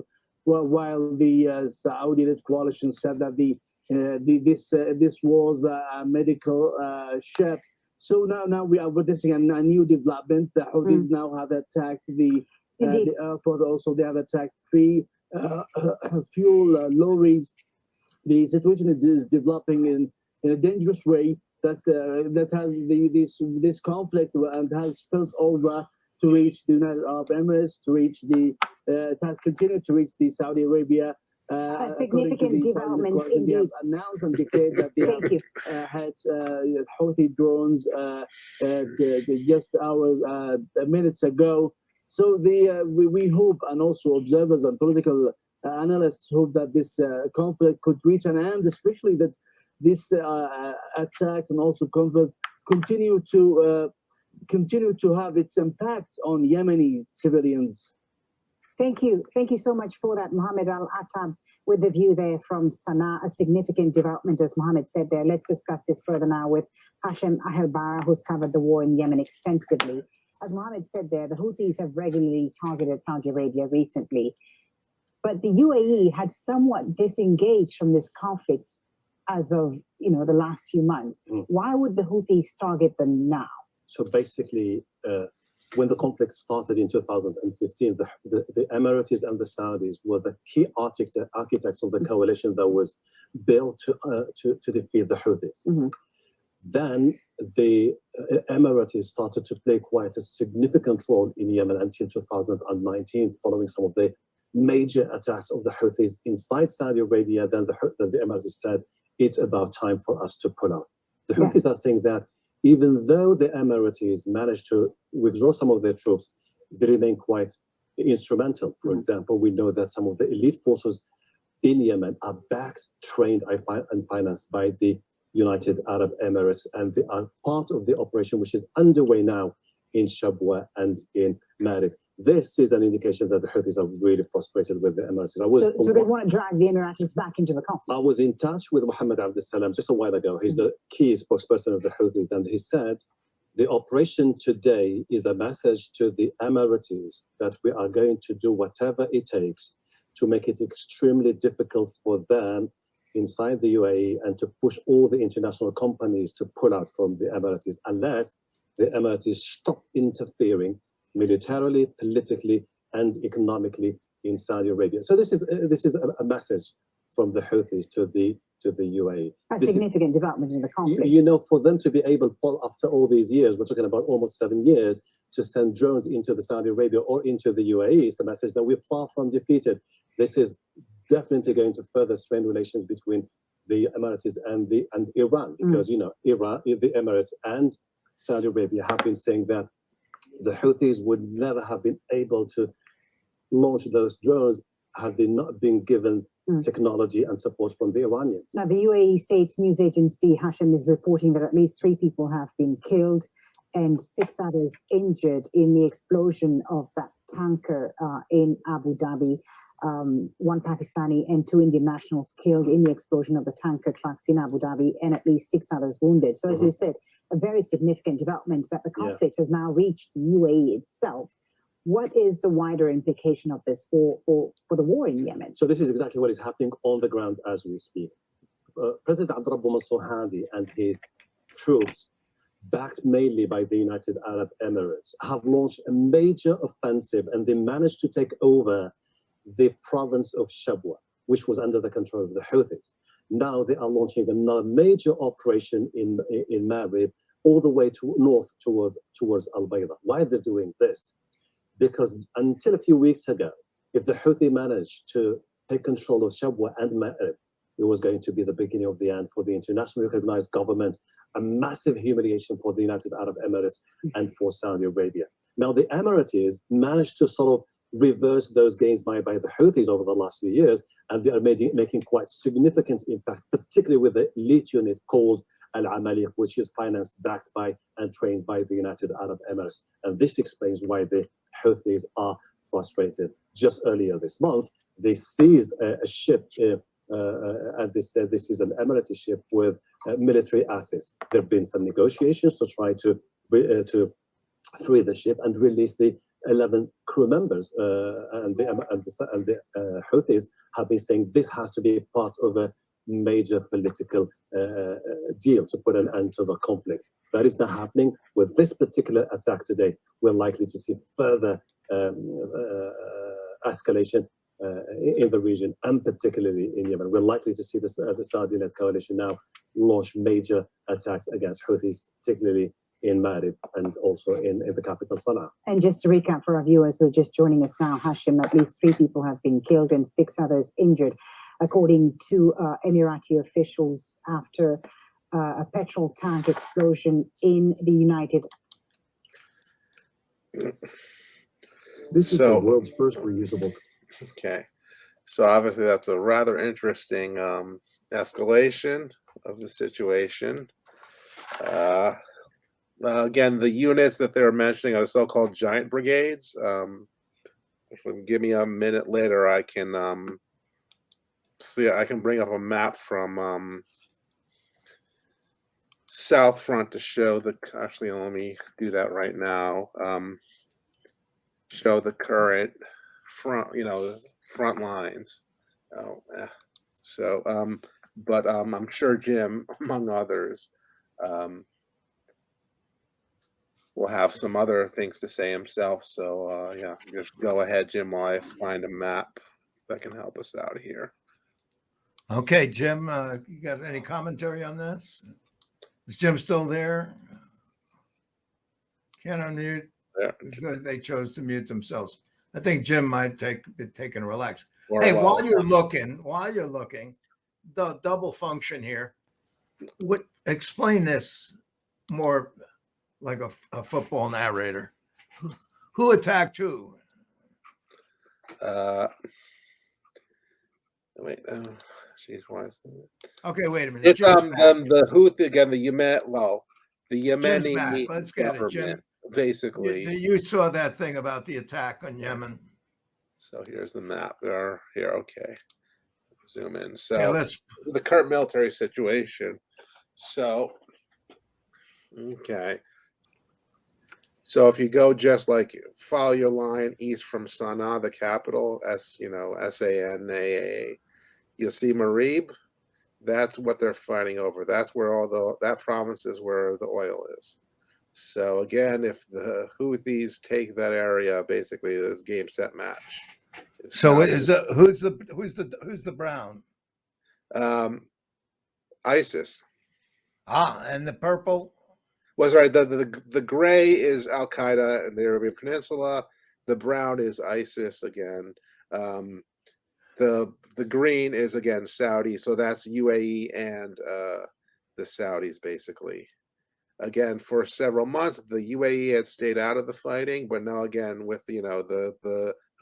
while the Saudi-led coalition said that this was a medical ship. So now we are witnessing a new development. The Houthis now have attacked the airport. Also, they have attacked 3 fuel lorries. The situation is developing in a dangerous way. That has this conflict and has spilled over to reach the United Arab Emirates, to reach it has continued to reach the Saudi Arabia. A significant development indeed. They have announced and declared that they have had Houthi drones just hours, minutes ago. So we hope, and also observers and political analysts hope that this conflict could reach an end, especially that this attacks and also conflict continue to have its impact on Yemeni civilians. Thank you. Thank you so much for that, Mohammed Al-Attab, with the view there from Sana'a, a significant development, as Mohammed said there. Let's discuss this further now with Hashem Ahelbara, who's covered the war in Yemen extensively. As Mohammed said there, the Houthis have regularly targeted Saudi Arabia recently, but the UAE had somewhat disengaged from this conflict as of, the last few months. Why would the Houthis target them now? So basically, when the conflict started in 2015, the Emiratis and the Saudis were the key architects of the coalition that was built to defeat the Houthis. Then the Emiratis started to play quite a significant role in Yemen until 2019, following some of the major attacks of the Houthis inside Saudi Arabia. Then the Emiratis said, it's about time for us to pull out. The Houthis are saying that even though the Emiratis managed to withdraw some of their troops, they remain quite instrumental. For example, we know that some of the elite forces in Yemen are backed, trained, and financed by the United Arab Emirates, and they are part of the operation which is underway now in Shabwa and in Marib. This is an indication that the Houthis are really frustrated with the Emirates. So they want to drag the Emiratis back into the conflict. I was in touch with Mohammed Abdel Salam just a while ago. He's the key spokesperson of the Houthis, and he said the operation today is a message to the Emiratis that we are going to do whatever it takes to make it extremely difficult for them inside the UAE and to push all the international companies to pull out from the Emiratis unless the Emiratis stop interfering militarily, politically, and economically in Saudi Arabia. So this is a message from the Houthis to the UAE. A significant development in the conflict. For them to be able, after all these years, we're talking about almost 7 years, to send drones into the Saudi Arabia or into the UAE, it's a message that we're far from defeated. This is definitely going to further strain relations between the Emiratis and Iran, because Iran, the Emirates, and Saudi Arabia have been saying that the Houthis would never have been able to launch those drones had they not been given technology and support from the Iranians. Now, the UAE state news agency Hashem is reporting that at least 3 people have been killed and 6 others injured in the explosion of that tanker in Abu Dhabi. 1 Pakistani and 2 Indian nationals killed in the explosion of the tanker trucks in Abu Dhabi, and at least 6 others wounded. So, as we said, a very significant development that the conflict has now reached the UAE itself. What is the wider implication of this for the war in Yemen? So this is exactly what is happening on the ground as we speak. President Abdurrabbu Mansour Hadi and his troops, backed mainly by the United Arab Emirates, have launched a major offensive, and they managed to take over the province of Shabwa, which was under the control of the Houthis. Now they are launching another major operation in Marib, all the way to north towards Al-Bayda. Why are they doing this? Because until a few weeks ago, if the Houthi managed to take control of Shabwa and Marib, it was going to be the beginning of the end for the internationally recognized government, a massive humiliation for the United Arab Emirates and for Saudi Arabia. Now the Emiratis managed to sort of reverse those gains by the Houthis over the last few years, and they are making quite significant impact, particularly with the elite unit called Al-Amaliq, which is financed, backed by, and trained by the United Arab Emirates. And this explains why the Houthis are frustrated. Just earlier this month, they seized a ship, and they said this is an Emirati ship with military assets. There have been some negotiations to try to free the ship and release the 11 crew members, and the Houthis have been saying this has to be part of a major political deal to put an end to the conflict. That is not happening. With this particular attack today, we're likely to see further escalation in the region, and particularly in Yemen. We're likely to see the Saudi-led coalition now launch major attacks against Houthis, particularly in Marib and also in the capital, Sana'a. And just to recap for our viewers who are just joining us now, Hashem, at least 3 people have been killed and 6 others injured, according to Emirati officials, after a petrol tank explosion in the United. This is the world's first reusable. Okay. So obviously that's a rather interesting escalation of the situation. Again, the units that they're mentioning are the so-called giant brigades. give me a minute later, I can see. I can bring up a map from South Front to show the. Actually, let me do that right now. Show the current front. The front lines. Oh, so but I'm sure Jim, among others, will have some other things to say himself. So yeah, just go ahead, Jim, while I find a map that can help us out here. Okay, Jim, you got any commentary on this? Is Jim still there? Can't unmute. Yeah. They chose to mute themselves. I think Jim might take a relax. Or Hey, well, while you're looking, the double function here. Explain this more like a football narrator. Who attacked who? Wait, jeez, why is that? Okay, wait a minute. It's Jim's back. the Houthi again, the Jim's back. Yemeni Let's get it, Jim. government, basically. You saw that thing about the attack on Yemen. So here's the map. We are here. Okay, zoom in. So yeah, let's the current military situation. So okay. So if you go just like follow your line east from Sana'a, the capital, SANAA, you'll see Marib. That's what they're fighting over. That's where that province is where the oil is. So again, if the Houthis take that area, basically this game set match. So who's the brown? ISIS. And the purple. Well, sorry, the gray is Al Qaeda in the Arabian Peninsula. The brown is ISIS again. The green is again Saudi, so that's UAE and the Saudis basically. Again, for several months, the UAE had stayed out of the fighting, but now again with the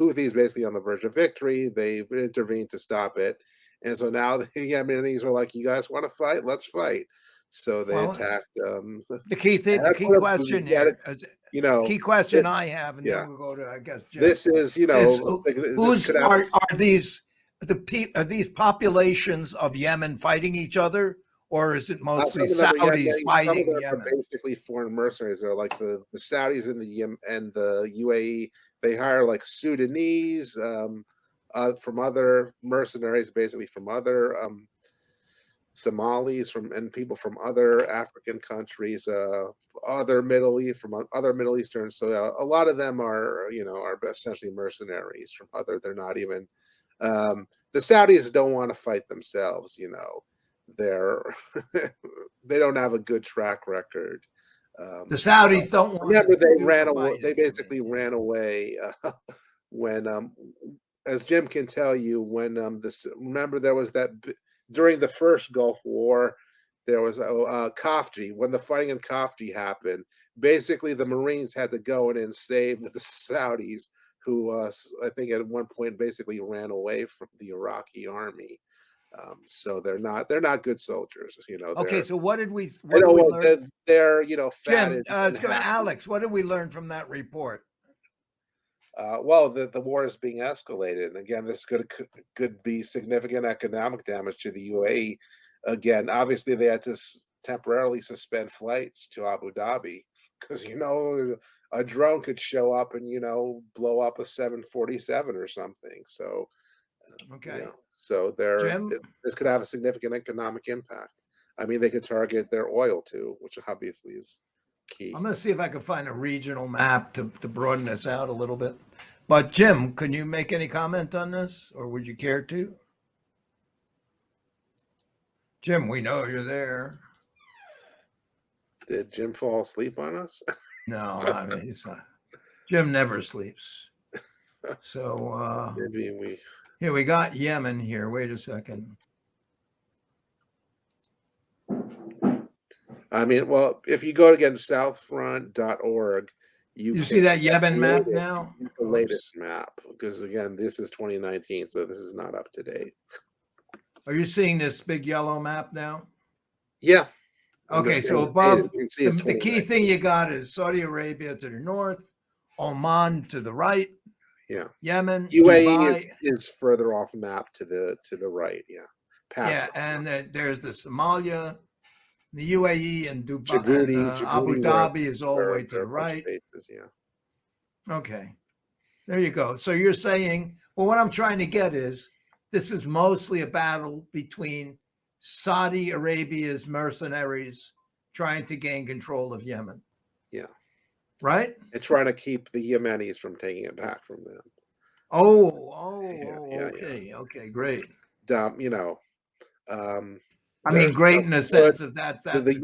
Houthis basically on the verge of victory, they've intervened to stop it, and so now the Yemenis are like, "You guys want to fight? Let's fight." So they attacked. The key thing, the key question here, key question I have, and then we'll go to, I guess, Jim. This is, are these populations of Yemen fighting each other, or is it mostly Saudis fighting Yemen? Are basically foreign mercenaries. They're like the Saudis and the UAE. They hire like Sudanese from other mercenaries, basically from other Somalis and people from other African countries, other Middle Eastern. So a lot of them are essentially mercenaries from other. They're not even the Saudis don't want to fight themselves. They don't have a good track record. The Saudis don't want. Remember, they ran away. They basically ran away when, as Jim can tell you, when remember there was that. During the first Gulf War, there was Khafji. When the fighting in Khafji happened, basically the Marines had to go in and save the Saudis, who I think at one point basically ran away from the Iraqi army. So they're not good soldiers. Okay, so what did we learn? They're Jim, Alex, what did we learn from that report? Well, the war is being escalated, and again, this could be significant economic damage to the UAE. Again, obviously, they had to temporarily suspend flights to Abu Dhabi because a drone could show up and blow up a 747 or something. So, okay, so this could have a significant economic impact. I mean, they could target their oil too, which obviously is key. I'm going to see if I can find a regional map to broaden this out a little bit. But Jim, can you make any comment on this, or would you care to? Jim, we know you're there. Did Jim fall asleep on us? No, I mean, it's not. Jim never sleeps. So maybe here we got Yemen here. Wait a second. I mean, well, if you go again southfront.org, you see that Yemen map now? The latest map, because again, this is 2019, so this is not up to date. Are you seeing this big yellow map now? Yeah. Okay, so above, the key thing you got is Saudi Arabia to the north, Oman to the right, Yeah. Yemen, UAE Dubai. is further off map to the right. Yeah. Yeah, and there's the Somalia, the UAE, and Dubai, and Djibouti, Abu where Dhabi is all the way to there the are a bunch of right. bases, yeah. Okay, there you go. So you're saying, well, what I'm trying to get is this is mostly a battle between Saudi Arabia's mercenaries trying to gain control of Yemen. Yeah. Right? And trying to keep the Yemenis from taking it back from them. Okay, great. You know, I mean, great in the sense of that's the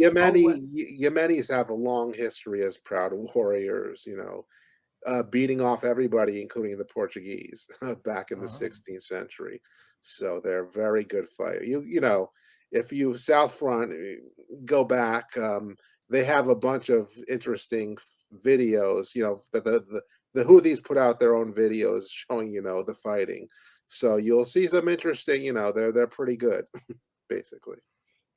Yemenis have a long history as proud warriors, you know, beating off everybody, including the Portuguese, back in the 16th century. So they're very good fighters. You know, if you South Front go back, they have a bunch of interesting videos. You know, the Houthis put out their own videos showing, you know, the fighting. So you'll see some interesting. You know, they're pretty good, basically.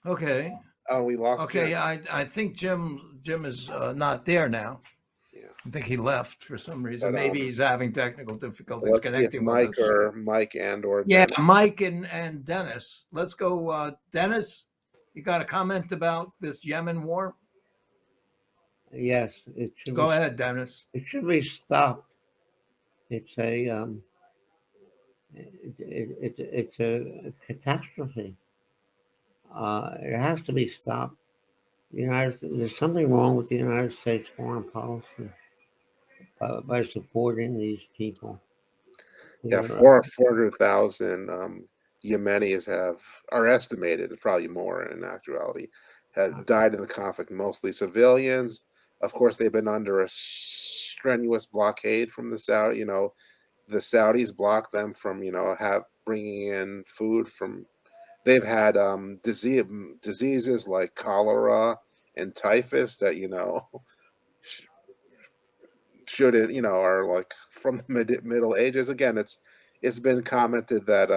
Okay. Oh, we lost. Okay, Jim. I think Jim is not there now. Yeah. I think he left for some reason. But, Maybe he's having technical difficulties let's see if connecting with us. Mike or yeah, Dennis. Mike and Dennis. Let's go. Dennis, you got a comment about this Yemen war? Yes, it should. Go ahead, Dennis. It should be stopped. It's a it's a catastrophe. It has to be stopped. There's something wrong with the United States foreign policy by supporting these people. Yeah, 400,000 Yemenis are estimated, probably more in actuality, have died in the conflict, mostly civilians. Of course, they've been under a strenuous blockade from the Saudi. You know, the Saudis blocked them from, you know, bringing in food from. They've had diseases like cholera and typhus that, you know, shouldn't, you know, are like from the Middle Ages. Again, it's been commented that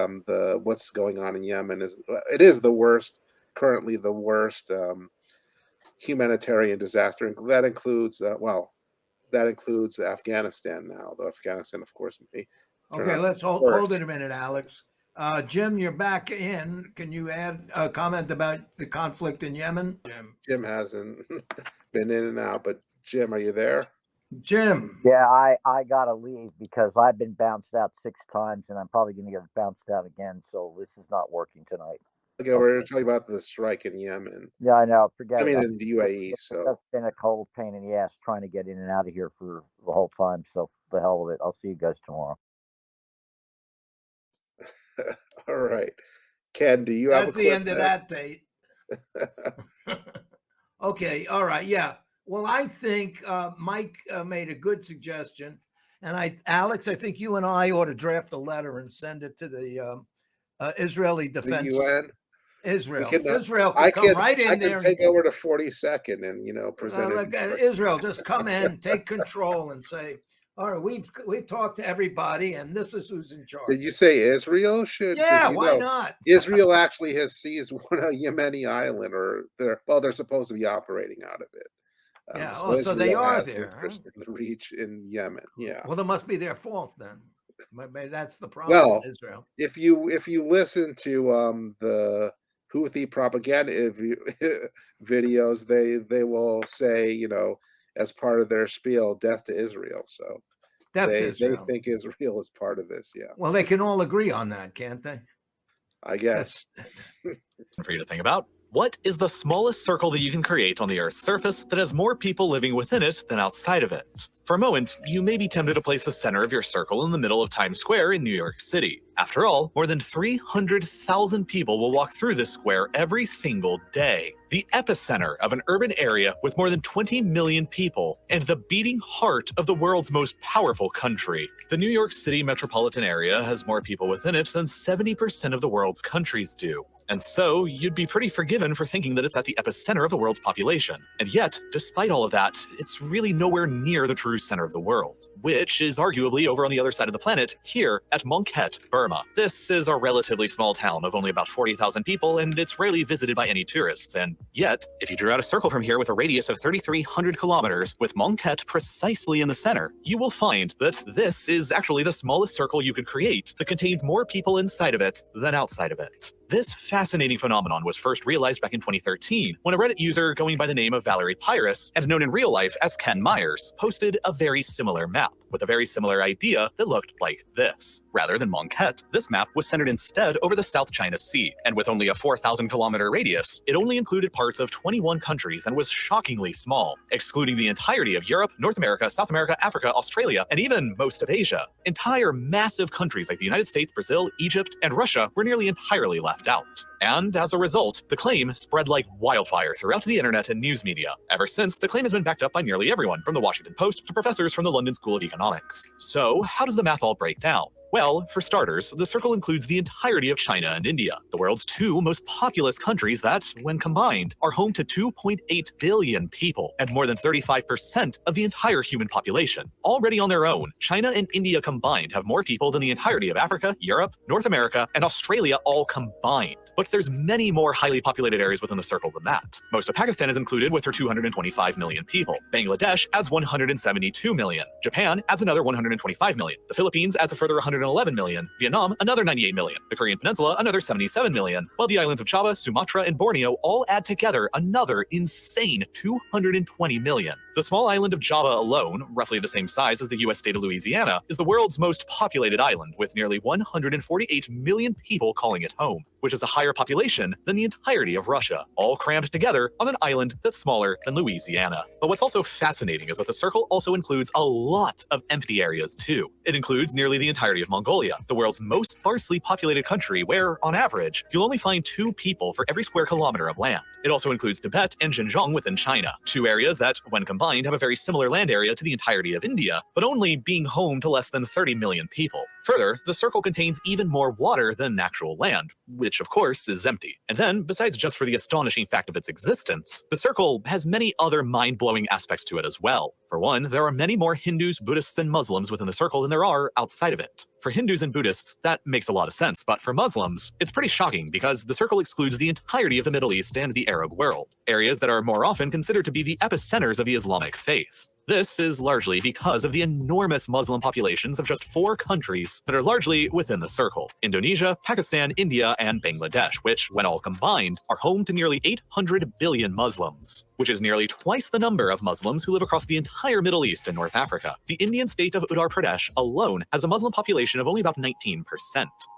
what's going on in Yemen is currently the worst humanitarian disaster. That includes Afghanistan now, though Afghanistan, of course, may turn Okay, out let's hold worse. it a minute, Alex. Jim, you're back in. Can you add a comment about the conflict in Yemen? Jim hasn't been in and out, but Jim, are you there? Jim. Yeah, I gotta leave because I've been bounced out 6 times and I'm probably gonna get bounced out again. So this is not working tonight. Okay, we're talking about the strike in Yemen. Yeah, I know. Forget it. I mean, in the UAE. So that's been a cold pain in the ass trying to get in and out of here for the whole time. So the hell with it. I'll see you guys tomorrow. all right, Ken, do you That's have a the end of that date. Okay, all right, yeah. Well, I think Mike made a good suggestion, and Alex, I think you and I ought to draft a letter and send it to the Israeli Defense. The UN. Israel. Can, Israel could come right in there. I can take over to 42nd and, you know, present it. Israel, just come in, take control, and say, "All right, we've talked to everybody, and this is who's in charge." Did you say Israel should? Yeah, why not? Israel actually has seized one Yemeni island, or they're supposed to be operating out of it. Yeah, so they are there. Huh? In the reach in Yemen. Yeah. Well, that must be their fault then. Maybe that's the problem with Israel. If you listen to the Houthi propaganda videos, they will say, you know, as part of their spiel, death to Israel. So they think Israel is part of this. Yeah. Well, they can all agree on that, can't they? I guess. For you to think about. What is the smallest circle that you can create on the Earth's surface that has more people living within it than outside of it? For a moment, you may be tempted to place the center of your circle in the middle of Times Square in New York City. After all, more than 300,000 people will walk through this square every single day. The epicenter of an urban area with more than 20 million people and the beating heart of the world's most powerful country. The New York City metropolitan area has more people within it than 70% of the world's countries do. And so, you'd be pretty forgiven for thinking that it's at the epicenter of the world's population. And yet, despite all of that, it's really nowhere near the true center of the world. which is arguably over on the other side of the planet, here at Mongket, Burma. This is a relatively small town of only about 40,000 people, and it's rarely visited by any tourists. And yet, if you drew out a circle from here with a radius of 3,300 kilometers, with Mongket precisely in the center, you will find that this is actually the smallest circle you could create that contains more people inside of it than outside of it. This fascinating phenomenon was first realized back in 2013 when a Reddit user going by the name of Valerie Pyrus, and known in real life as Ken Myers, posted a very similar map with a very similar idea that looked like this. Rather than Mongket, this map was centered instead over the South China Sea, and with only a 4,000 kilometer radius, it only included parts of 21 countries and was shockingly small, excluding the entirety of Europe, North America, South America, Africa, Australia, and even most of Asia. Entire massive countries like the United States, Brazil, Egypt, and Russia were nearly entirely left out. And as a result, the claim spread like wildfire throughout the internet and news media. Ever since, the claim has been backed up by nearly everyone, from the Washington Post to professors from the London School of Economics. So, how does the math all break down? Well, for starters, the circle includes the entirety of China and India, the world's two most populous countries that, when combined, are home to 2.8 billion people and more than 35% of the entire human population. Already on their own, China and India combined have more people than the entirety of Africa, Europe, North America, and Australia all combined. But there's many more highly populated areas within the circle than that. Most of Pakistan is included with her 225 million people. Bangladesh adds 172 million. Japan adds another 125 million. The Philippines adds a further 111 million. Vietnam, another 98 million. The Korean Peninsula, another 77 million. While the islands of Java, Sumatra, and Borneo all add together another insane 220 million. The small island of Java alone, roughly the same size as the US state of Louisiana, is the world's most populated island, with nearly 148 million people calling it home, which is a higher population than the entirety of Russia, all crammed together on an island that's smaller than Louisiana. But what's also fascinating is that the circle also includes a lot of empty areas too. It includes nearly the entirety of Mongolia, the world's most sparsely populated country, where, on average, you'll only find 2 people for every square kilometer of land. It also includes Tibet and Xinjiang within China, 2 areas that, when combined, have a very similar land area to the entirety of India, but only being home to less than 30 million people. Further, the circle contains even more water than actual land, which of course is empty. And then, besides just for the astonishing fact of its existence, the circle has many other mind-blowing aspects to it as well. For one, there are many more Hindus, Buddhists, and Muslims within the circle than there are outside of it. For Hindus and Buddhists, that makes a lot of sense, but for Muslims, it's pretty shocking because the circle excludes the entirety of the Middle East and the Arab world, areas that are more often considered to be the epicenters of the Islamic faith. This is largely because of the enormous Muslim populations of just 4 countries that are largely within the circle: Indonesia, Pakistan, India, and Bangladesh, which, when all combined, are home to nearly 800 billion Muslims, which is nearly twice the number of Muslims who live across the entire Middle East and North Africa. The Indian state of Uttar Pradesh alone has a Muslim population of only about 19%,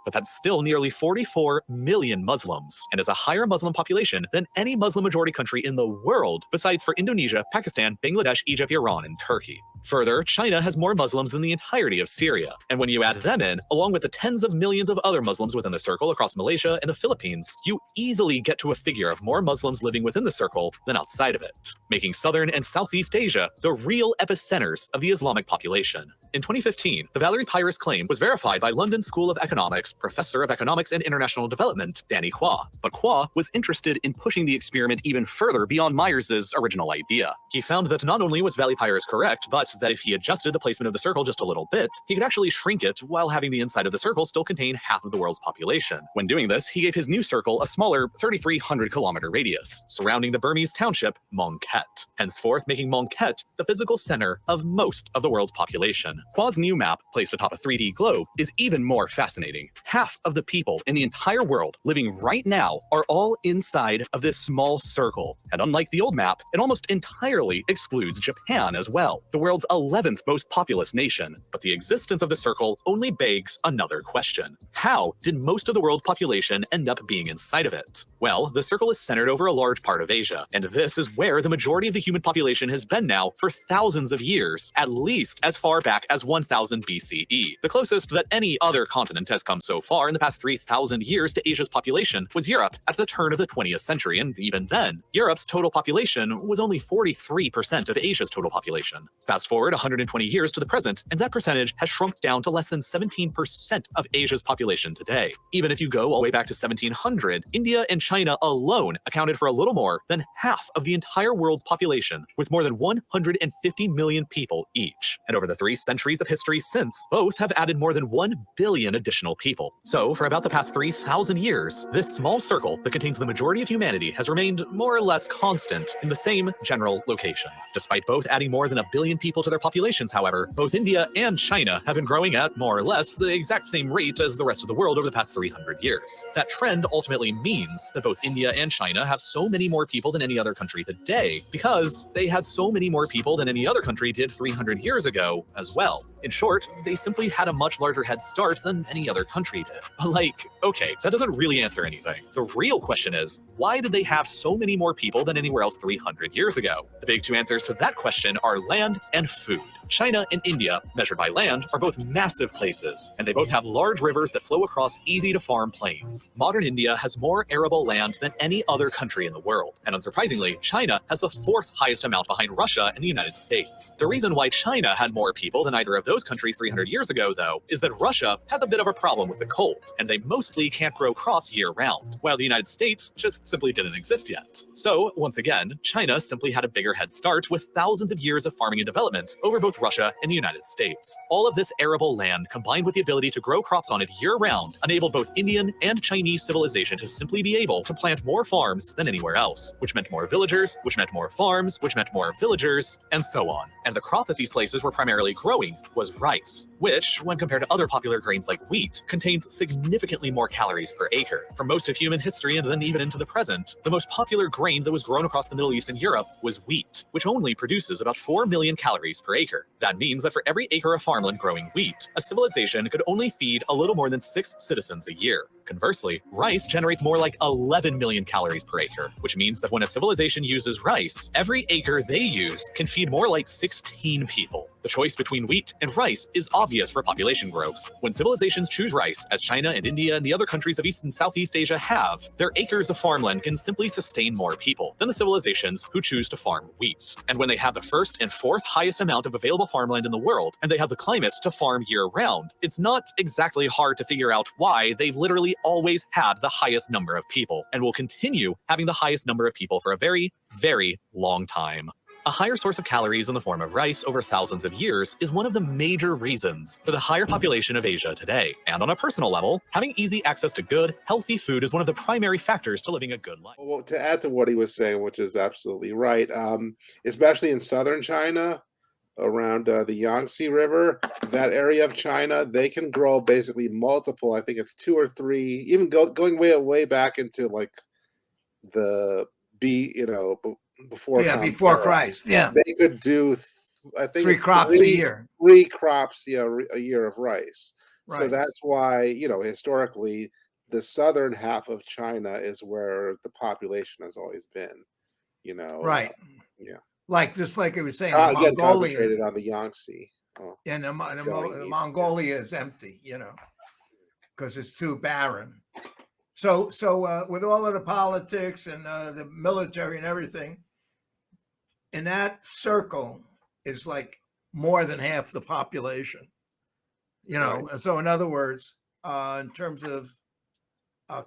but that's still nearly 44 million Muslims, and is a higher Muslim population than any Muslim-majority country in the world, besides for Indonesia, Pakistan, Bangladesh, Egypt, Iran, and Turkey. Further, China has more Muslims than the entirety of Syria, and when you add them in, along with the tens of millions of other Muslims within the circle across Malaysia and the Philippines, you easily get to a figure of more Muslims living within the circle than outside of it, making Southern and Southeast Asia the real epicenters of the Islamic population. In 2015, the Valerie Pyrus claim was verified by London School of Economics Professor of Economics and International Development Danny Quah, but Quah was interested in pushing the experiment even further beyond Myers's original idea. He found that not only was Valerie Pyrus correct, but that if he adjusted the placement of the circle just a little bit, he could actually shrink it while having the inside of the circle still contain half of the world's population. When doing this, he gave his new circle a smaller 3,300 kilometer radius, surrounding the Burmese township Mongket, henceforth making Mongket the physical center of most of the world's population. Quah's new map, placed atop a 3D globe, is even more fascinating. Half of the people in the entire world living right now are all inside of this small circle, and unlike the old map, it almost entirely excludes Japan as well, the world's 11th most populous nation. But the existence of the circle only begs another question. How did most of the world's population end up being inside of it? Well, the circle is centered over a large part of Asia, and this is where the majority of the human population has been now for thousands of years, at least as far back as 1000 BCE. The closest that any other continent has come so far in the past 3,000 years to Asia's population was Europe at the turn of the 20th century, and even then, Europe's total population was only 43% of Asia's total population. Fast forward 120 years to the present, and that percentage has shrunk down to less than 17% of Asia's population today. Even if you go all the way back to 1700, India and China alone accounted for a little more than half of the entire world's population, with more than 150 million people each. And over the 3 centuries centuries of history since, both have added more than 1 billion additional people. So, for about the past 3,000 years, this small circle that contains the majority of humanity has remained more or less constant in the same general location. Despite both adding more than 1 billion people to their populations, however, both India and China have been growing at more or less the exact same rate as the rest of the world over the past 300 years. That trend ultimately means that both India and China have so many more people than any other country today because they had so many more people than any other country did 300 years ago as well. In short, they simply had a much larger head start than any other country did. But like, okay, that doesn't really answer anything. The real question is, why did they have so many more people than anywhere else 300 years ago? The big two answers to that question are land and food. China and India, measured by land, are both massive places, and they both have large rivers that flow across easy-to-farm plains. Modern India has more arable land than any other country in the world, and unsurprisingly, China has the 4th highest amount behind Russia and the United States. The reason why China had more people than either of those countries 300 years ago, though, is that Russia has a bit of a problem with the cold, and they mostly can't grow crops year-round, while the United States just simply didn't exist yet. So, once again, China simply had a bigger head start with thousands of years of farming and development over both Russia and the United States. All of this arable land, combined with the ability to grow crops on it year-round, enabled both Indian and Chinese civilization to simply be able to plant more farms than anywhere else, which meant more villagers, which meant more farms, which meant more villagers, and so on. And the crop that these places were primarily growing was rice, which, when compared to other popular grains like wheat, contains significantly more calories per acre. For most of human history and then even into the present, the most popular grain that was grown across the Middle East and Europe was wheat, which only produces about 4 million calories per acre. That means that for every acre of farmland growing wheat, a civilization could only feed a little more than 6 citizens a year. Conversely, rice generates more like 11 million calories per acre, which means that when a civilization uses rice, every acre they use can feed more like 16 people. The choice between wheat and rice is obvious for population growth. When civilizations choose rice, as China and India and the other countries of East and Southeast Asia have, their acres of farmland can simply sustain more people than the civilizations who choose to farm wheat. And when they have the 1st and 4th highest amount of available farmland in the world, and they have the climate to farm year-round, it's not exactly hard to figure out why they've literally always had the highest number of people, and will continue having the highest number of people for a very, very long time. A higher source of calories in the form of rice over thousands of years is one of the major reasons for the higher population of Asia today. And on a personal level, having easy access to good, healthy food is one of the primary factors to living a good life. Well, to add to what he was saying, which is absolutely right, especially in southern China, around the Yangtze River, that area of China, they can grow basically multiple, I think it's 2 or 3, even going way back into like the before before Christ, yeah. They could do, I think 3 it's crops a year. 3 crops, a year of rice. Right. So that's why, historically, the southern half of China is where the population has always been, Right. Yeah. Like I was saying, Again, concentrated on the Yangtze. And the Mongolia is empty, because it's too barren. So with all of the politics and the military and everything, in that circle is like more than half the population, Right. And so in other words, in terms of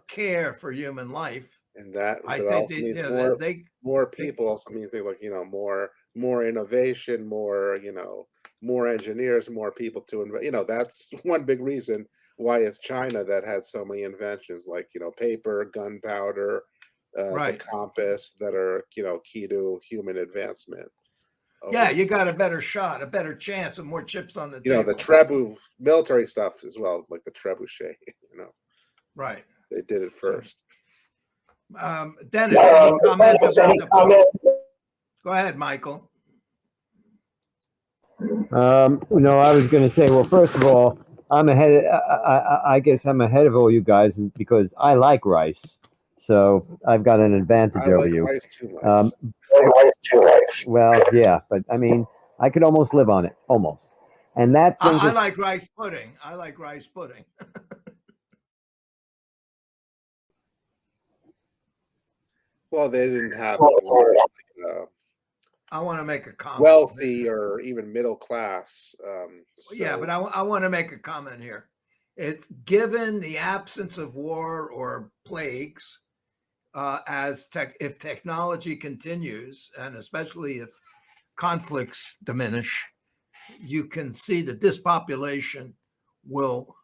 care for human life, And that I but think also means more people also means they look, more innovation, more engineers, more people to invent. That's one big reason why it's China that has so many inventions like, paper, gunpowder, the Right. compass that are, key to human advancement. Yeah, you got a better shot, a better chance, and more chips on the table. The trebuchet military stuff as well, like the trebuchet, Right. They did it first. Dennis, any comment about Go ahead, Michael. No, I was going to say, well, first of all, I'm ahead. I guess I'm ahead of all you guys because I like rice, so I've got an advantage over you. Rice too much. Well, yeah, but I mean, I could almost live on it, almost. And that brings I like rice pudding. I like rice pudding. Well, they didn't have a large, I want to make a comment. wealthy or even middle class. Yeah, but I want to make a comment here. It's given the absence of war or plagues, if technology continues, and especially if conflicts diminish, you can see that this population will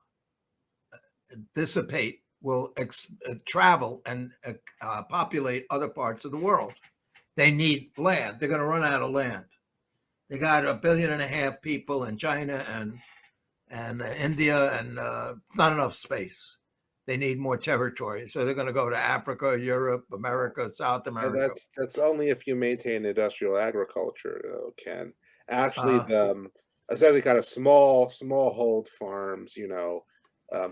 dissipate, will travel and populate other parts of the world. They need land. They're going to run out of land. They got 1.5 billion people in China and India, and not enough space. They need more territory, so they're going to go to Africa, Europe, America, South And America. that's only if you maintain industrial agriculture, though, Ken. Actually, the essentially kind of smallhold farms,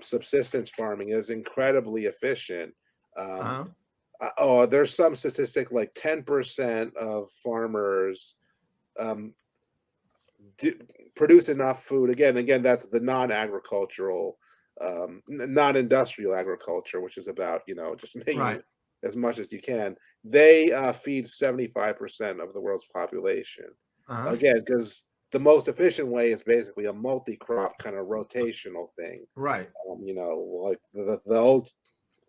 subsistence farming is incredibly efficient. There's some statistic like 10% of farmers produce enough food. Again, that's the non-agricultural, non-industrial agriculture, which is about just making as much as you can. They feed 75% of the world's population. Again, because the most efficient way is basically a multi-crop kind of rotational thing. Right. Like the old.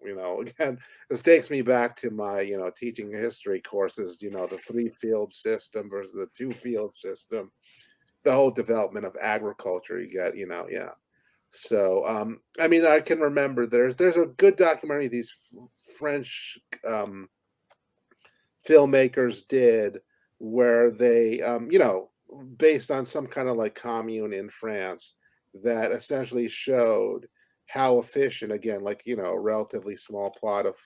Again, this takes me back to my, teaching history courses, the 3-field system versus the 2-field system, the whole development of agriculture you get, yeah. So, I can remember there's a good documentary these French filmmakers did where they, based on some kind of like commune in France that essentially showed how efficient, again, like, a relatively small plot of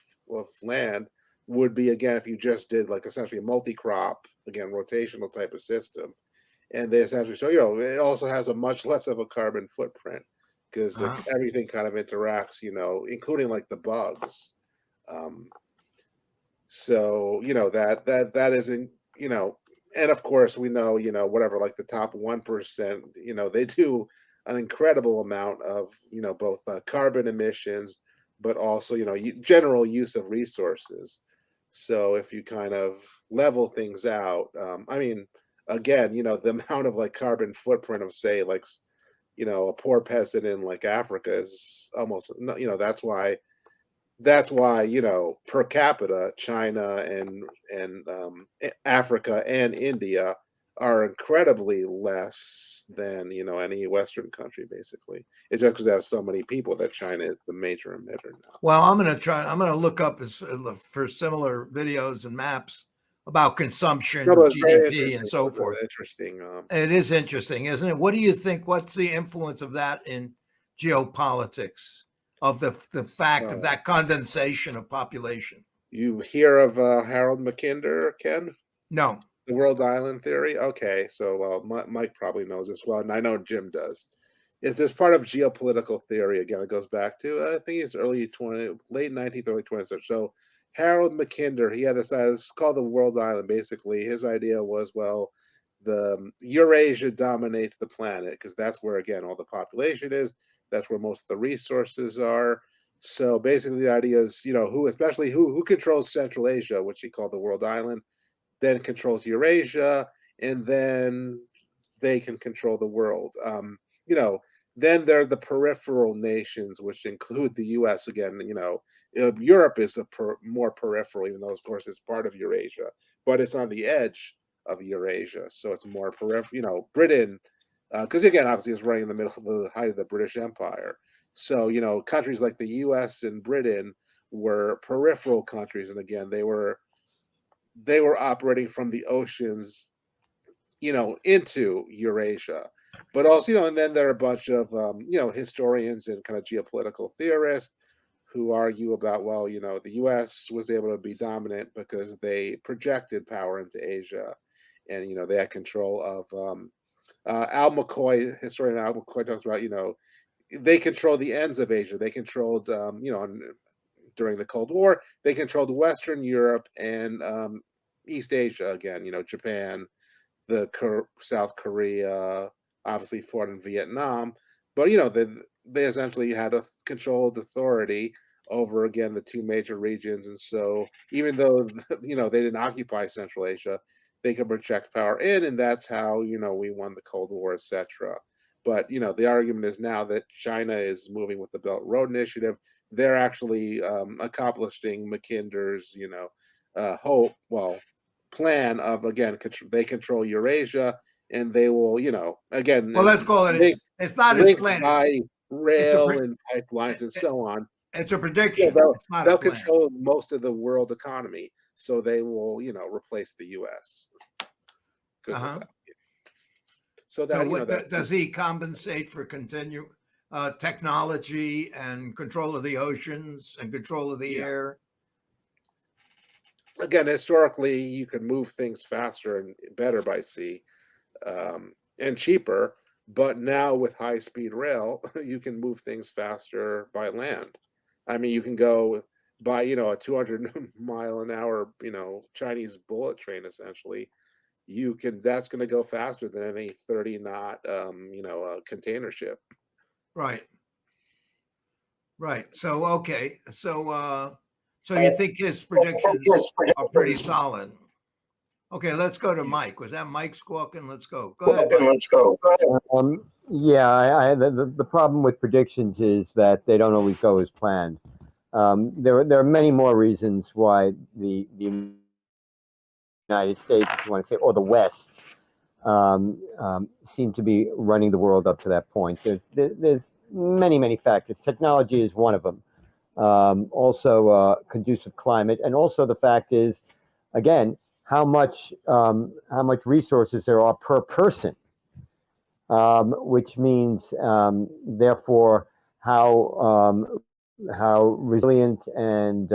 land would be, again, if you just did like essentially a multi-crop, again, rotational type of system. And they essentially show, it also has a much less of a carbon footprint because everything kind of interacts, including like the bugs. So, that isn't, and of course we know, whatever, like the top 1%, they do an incredible amount of, both carbon emissions, but also, general use of resources. So if you kind of level things out, again, the amount of like carbon footprint of, say, like, a poor peasant in like Africa is almost, that's why, per capita, China and Africa and India are incredibly less than, any Western country, basically. It's just because they have so many people that China is the major emitter now. Well, I'm going to look up for similar videos and maps about consumption, GDP, and so forth. Interesting. It is interesting, isn't it? What do you think? What's the influence of that in geopolitics, of the fact of that condensation of population? You hear of Harold Mackinder, Ken? No. The World Island theory? Okay, so Mike probably knows this well, and I know Jim does. Is this part of geopolitical theory? Again, it goes back to, I think it's late 19th, early 20th century. So Harold Mackinder, he had this, it's called the World Island, basically. His idea was, well, the Eurasia dominates the planet, because that's where, again, all the population is. That's where most of the resources are. So basically the idea is, who controls Central Asia, which he called the World Island, then controls Eurasia, and then they can control the world. Then there are the peripheral nations, which include the U.S. Again, Europe is more peripheral, even though, of course, it's part of Eurasia, but it's on the edge of Eurasia, so it's more peripheral. Britain, because again, obviously, it's right in the middle of the height of the British Empire. So, countries like the U.S. and Britain were peripheral countries, and again, they were operating from the oceans, into Eurasia. But also, and then there are a bunch of, historians and kind of geopolitical theorists who argue about, well, the U.S. was able to be dominant because they projected power into Asia, and, they had control of, Al McCoy, historian Al McCoy talks about, they control the ends of Asia. They controlled, during the Cold War, they controlled Western Europe and East Asia, again, Japan, South Korea, obviously fought in Vietnam, but they essentially had a controlled authority over, again, the two major regions. And so even though they didn't occupy Central Asia, they could project power in, and that's how we won the Cold War, etc. But the argument is now that China is moving with the Belt and Road Initiative. They're actually accomplishing Mackinder's plan of, again, they control Eurasia, and they will, again, Well, let's call it. It's not as linked planned. by It's a rail pre- and pipelines and so on. It's a prediction. It's not They'll a plan. control most of the world economy, so they will, replace the U.S. because of that. So that, So what does he compensate for technology and control of the oceans and control of the air? Again, historically, you can move things faster and better by sea, and cheaper. But now with high-speed rail, you can move things faster by land. I mean, you can go by, a 200-mile-an-hour, Chinese bullet train, essentially. That's going to go faster than any 30-knot, container ship. Right. So, okay. So you think his predictions are pretty solid? Okay, let's go to Mike. Was that Mike squawking? Let's go. Go ahead, Mike. Let's go. Yeah, the problem with predictions is that they don't always go as planned. There are many more reasons why the United States, if you want to say, or the West, seem to be running the world up to that point. There's many factors. Technology is one of them. Also, conducive climate, and also the fact is, again, how much resources there are per person, which means therefore how resilient and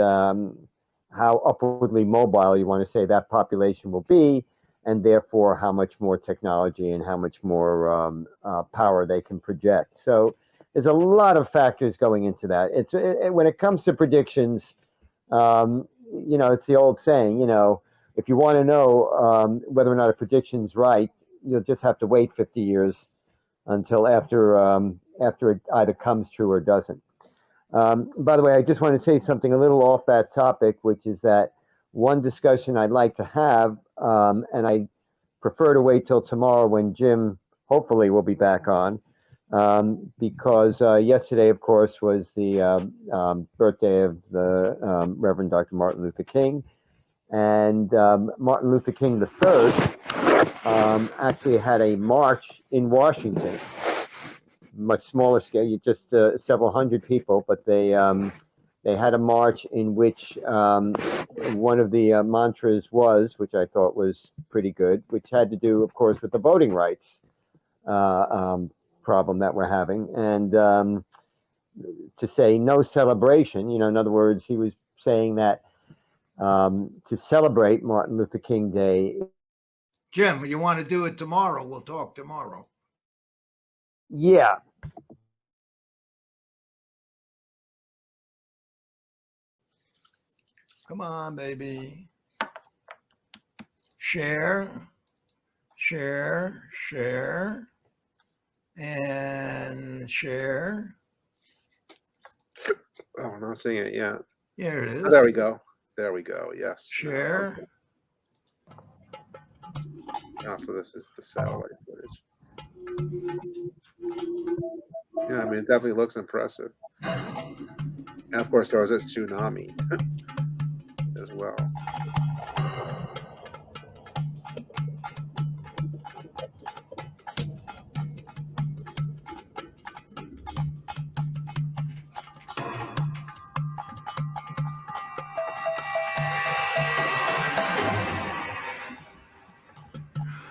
how upwardly mobile you want to say that population will be, and therefore how much more technology and how much more power they can project. So there's a lot of factors going into that. When it comes to predictions, it's the old saying, if you want to know whether or not a prediction's right, you'll just have to wait 50 years until after it either comes true or doesn't. By the way, I just want to say something a little off that topic, which is that one discussion I'd like to have, and I prefer to wait till tomorrow when Jim hopefully will be back on, because yesterday, of course, was the birthday of the Reverend Dr. Martin Luther King. And Martin Luther King III actually had a march in Washington, much smaller scale, just several hundred people, but they had a march in which one of the mantras was, which I thought was pretty good, which had to do, of course, with the voting rights problem that we're having, and to say no celebration. In other words, he was saying that to celebrate Martin Luther King Day. Jim, you want to do it tomorrow? We'll talk tomorrow. Yeah. Come on, baby. Share, and share. Oh, I'm not seeing it yet. Here it is. Oh, there we go. Yes. Share. Okay. Oh, so this is the satellite footage. Yeah, I mean, it definitely looks impressive. And of course, there was a tsunami as well.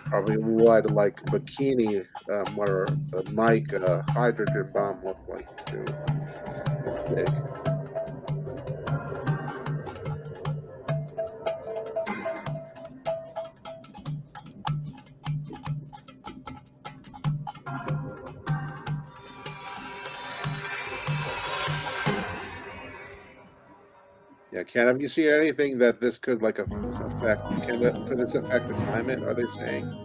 Probably what like bikini, where the Mike hydrogen bomb looked like too. It's big. Yeah, Ken, have you seen anything that this could like affect? Could this affect the climate? Are they saying?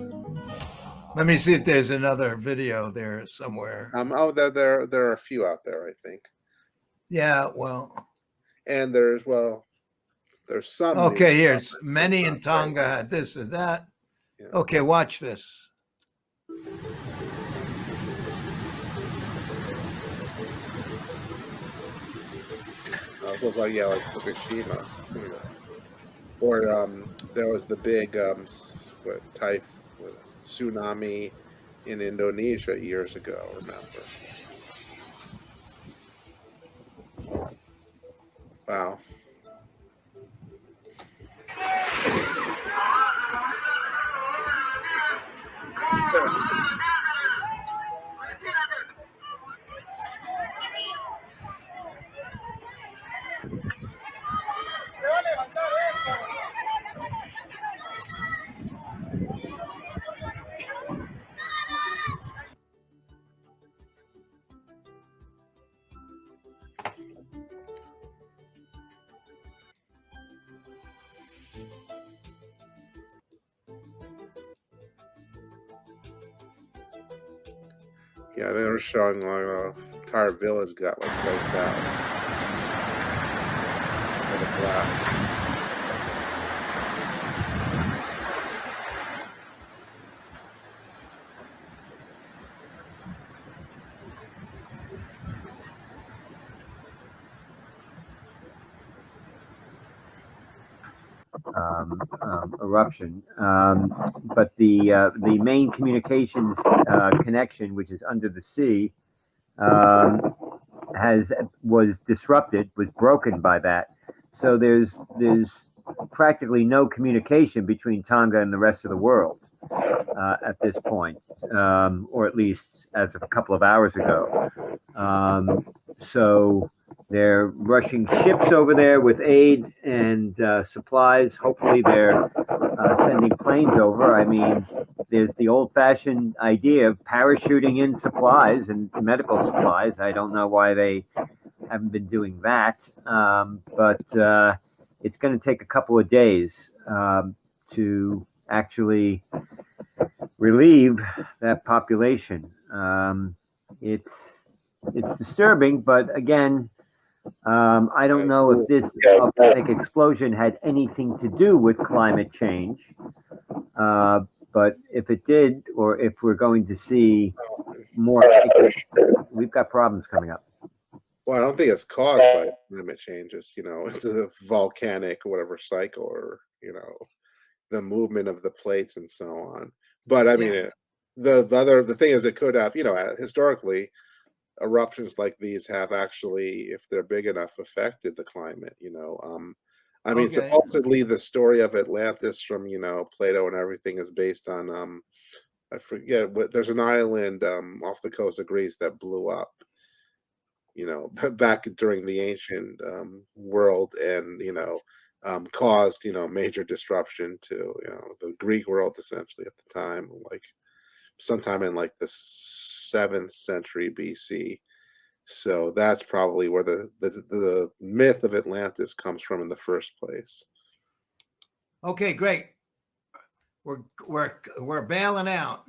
Let me see if there's another video there somewhere. Oh, there are a few out there, I think. Yeah, well. And there's some. Okay, here's many in Tonga had this or that. Yeah. Okay, watch this. It looks like like Fukushima, or there was the big typhoon. tsunami in Indonesia years ago, remember? Wow. Yeah, they were showing like an entire village got like wiped out by the blast. Eruption. But the main communications connection, which is under the sea, was disrupted, was broken by that. So there's practically no communication between Tonga and the rest of the world at this point, or at least as of a couple of hours ago. So they're rushing ships over there with aid and supplies. Hopefully they're sending planes over. I mean, there's the old-fashioned idea of parachuting in supplies and medical supplies. I don't know why they haven't been doing that, but it's going to take a couple of days to actually relieve that population. It's disturbing, but again, I don't know if this volcanic explosion had anything to do with climate change. But if it did, or if we're going to see more, we've got problems coming up. Well, I don't think it's caused by climate change. It's, it's a volcanic whatever cycle, or, the movement of the plates and so on. But I mean, the thing is, it could have, historically, eruptions like these have actually, if they're big enough, affected the climate. I mean, supposedly the story of Atlantis from Plato and everything is based on I forget what. There's an island off the coast of Greece that blew up. Back during the ancient world, and caused major disruption to the Greek world essentially at the time, like sometime in like the 7th century BC. So that's probably where the myth of Atlantis comes from in the first place. Okay, great. We're bailing out.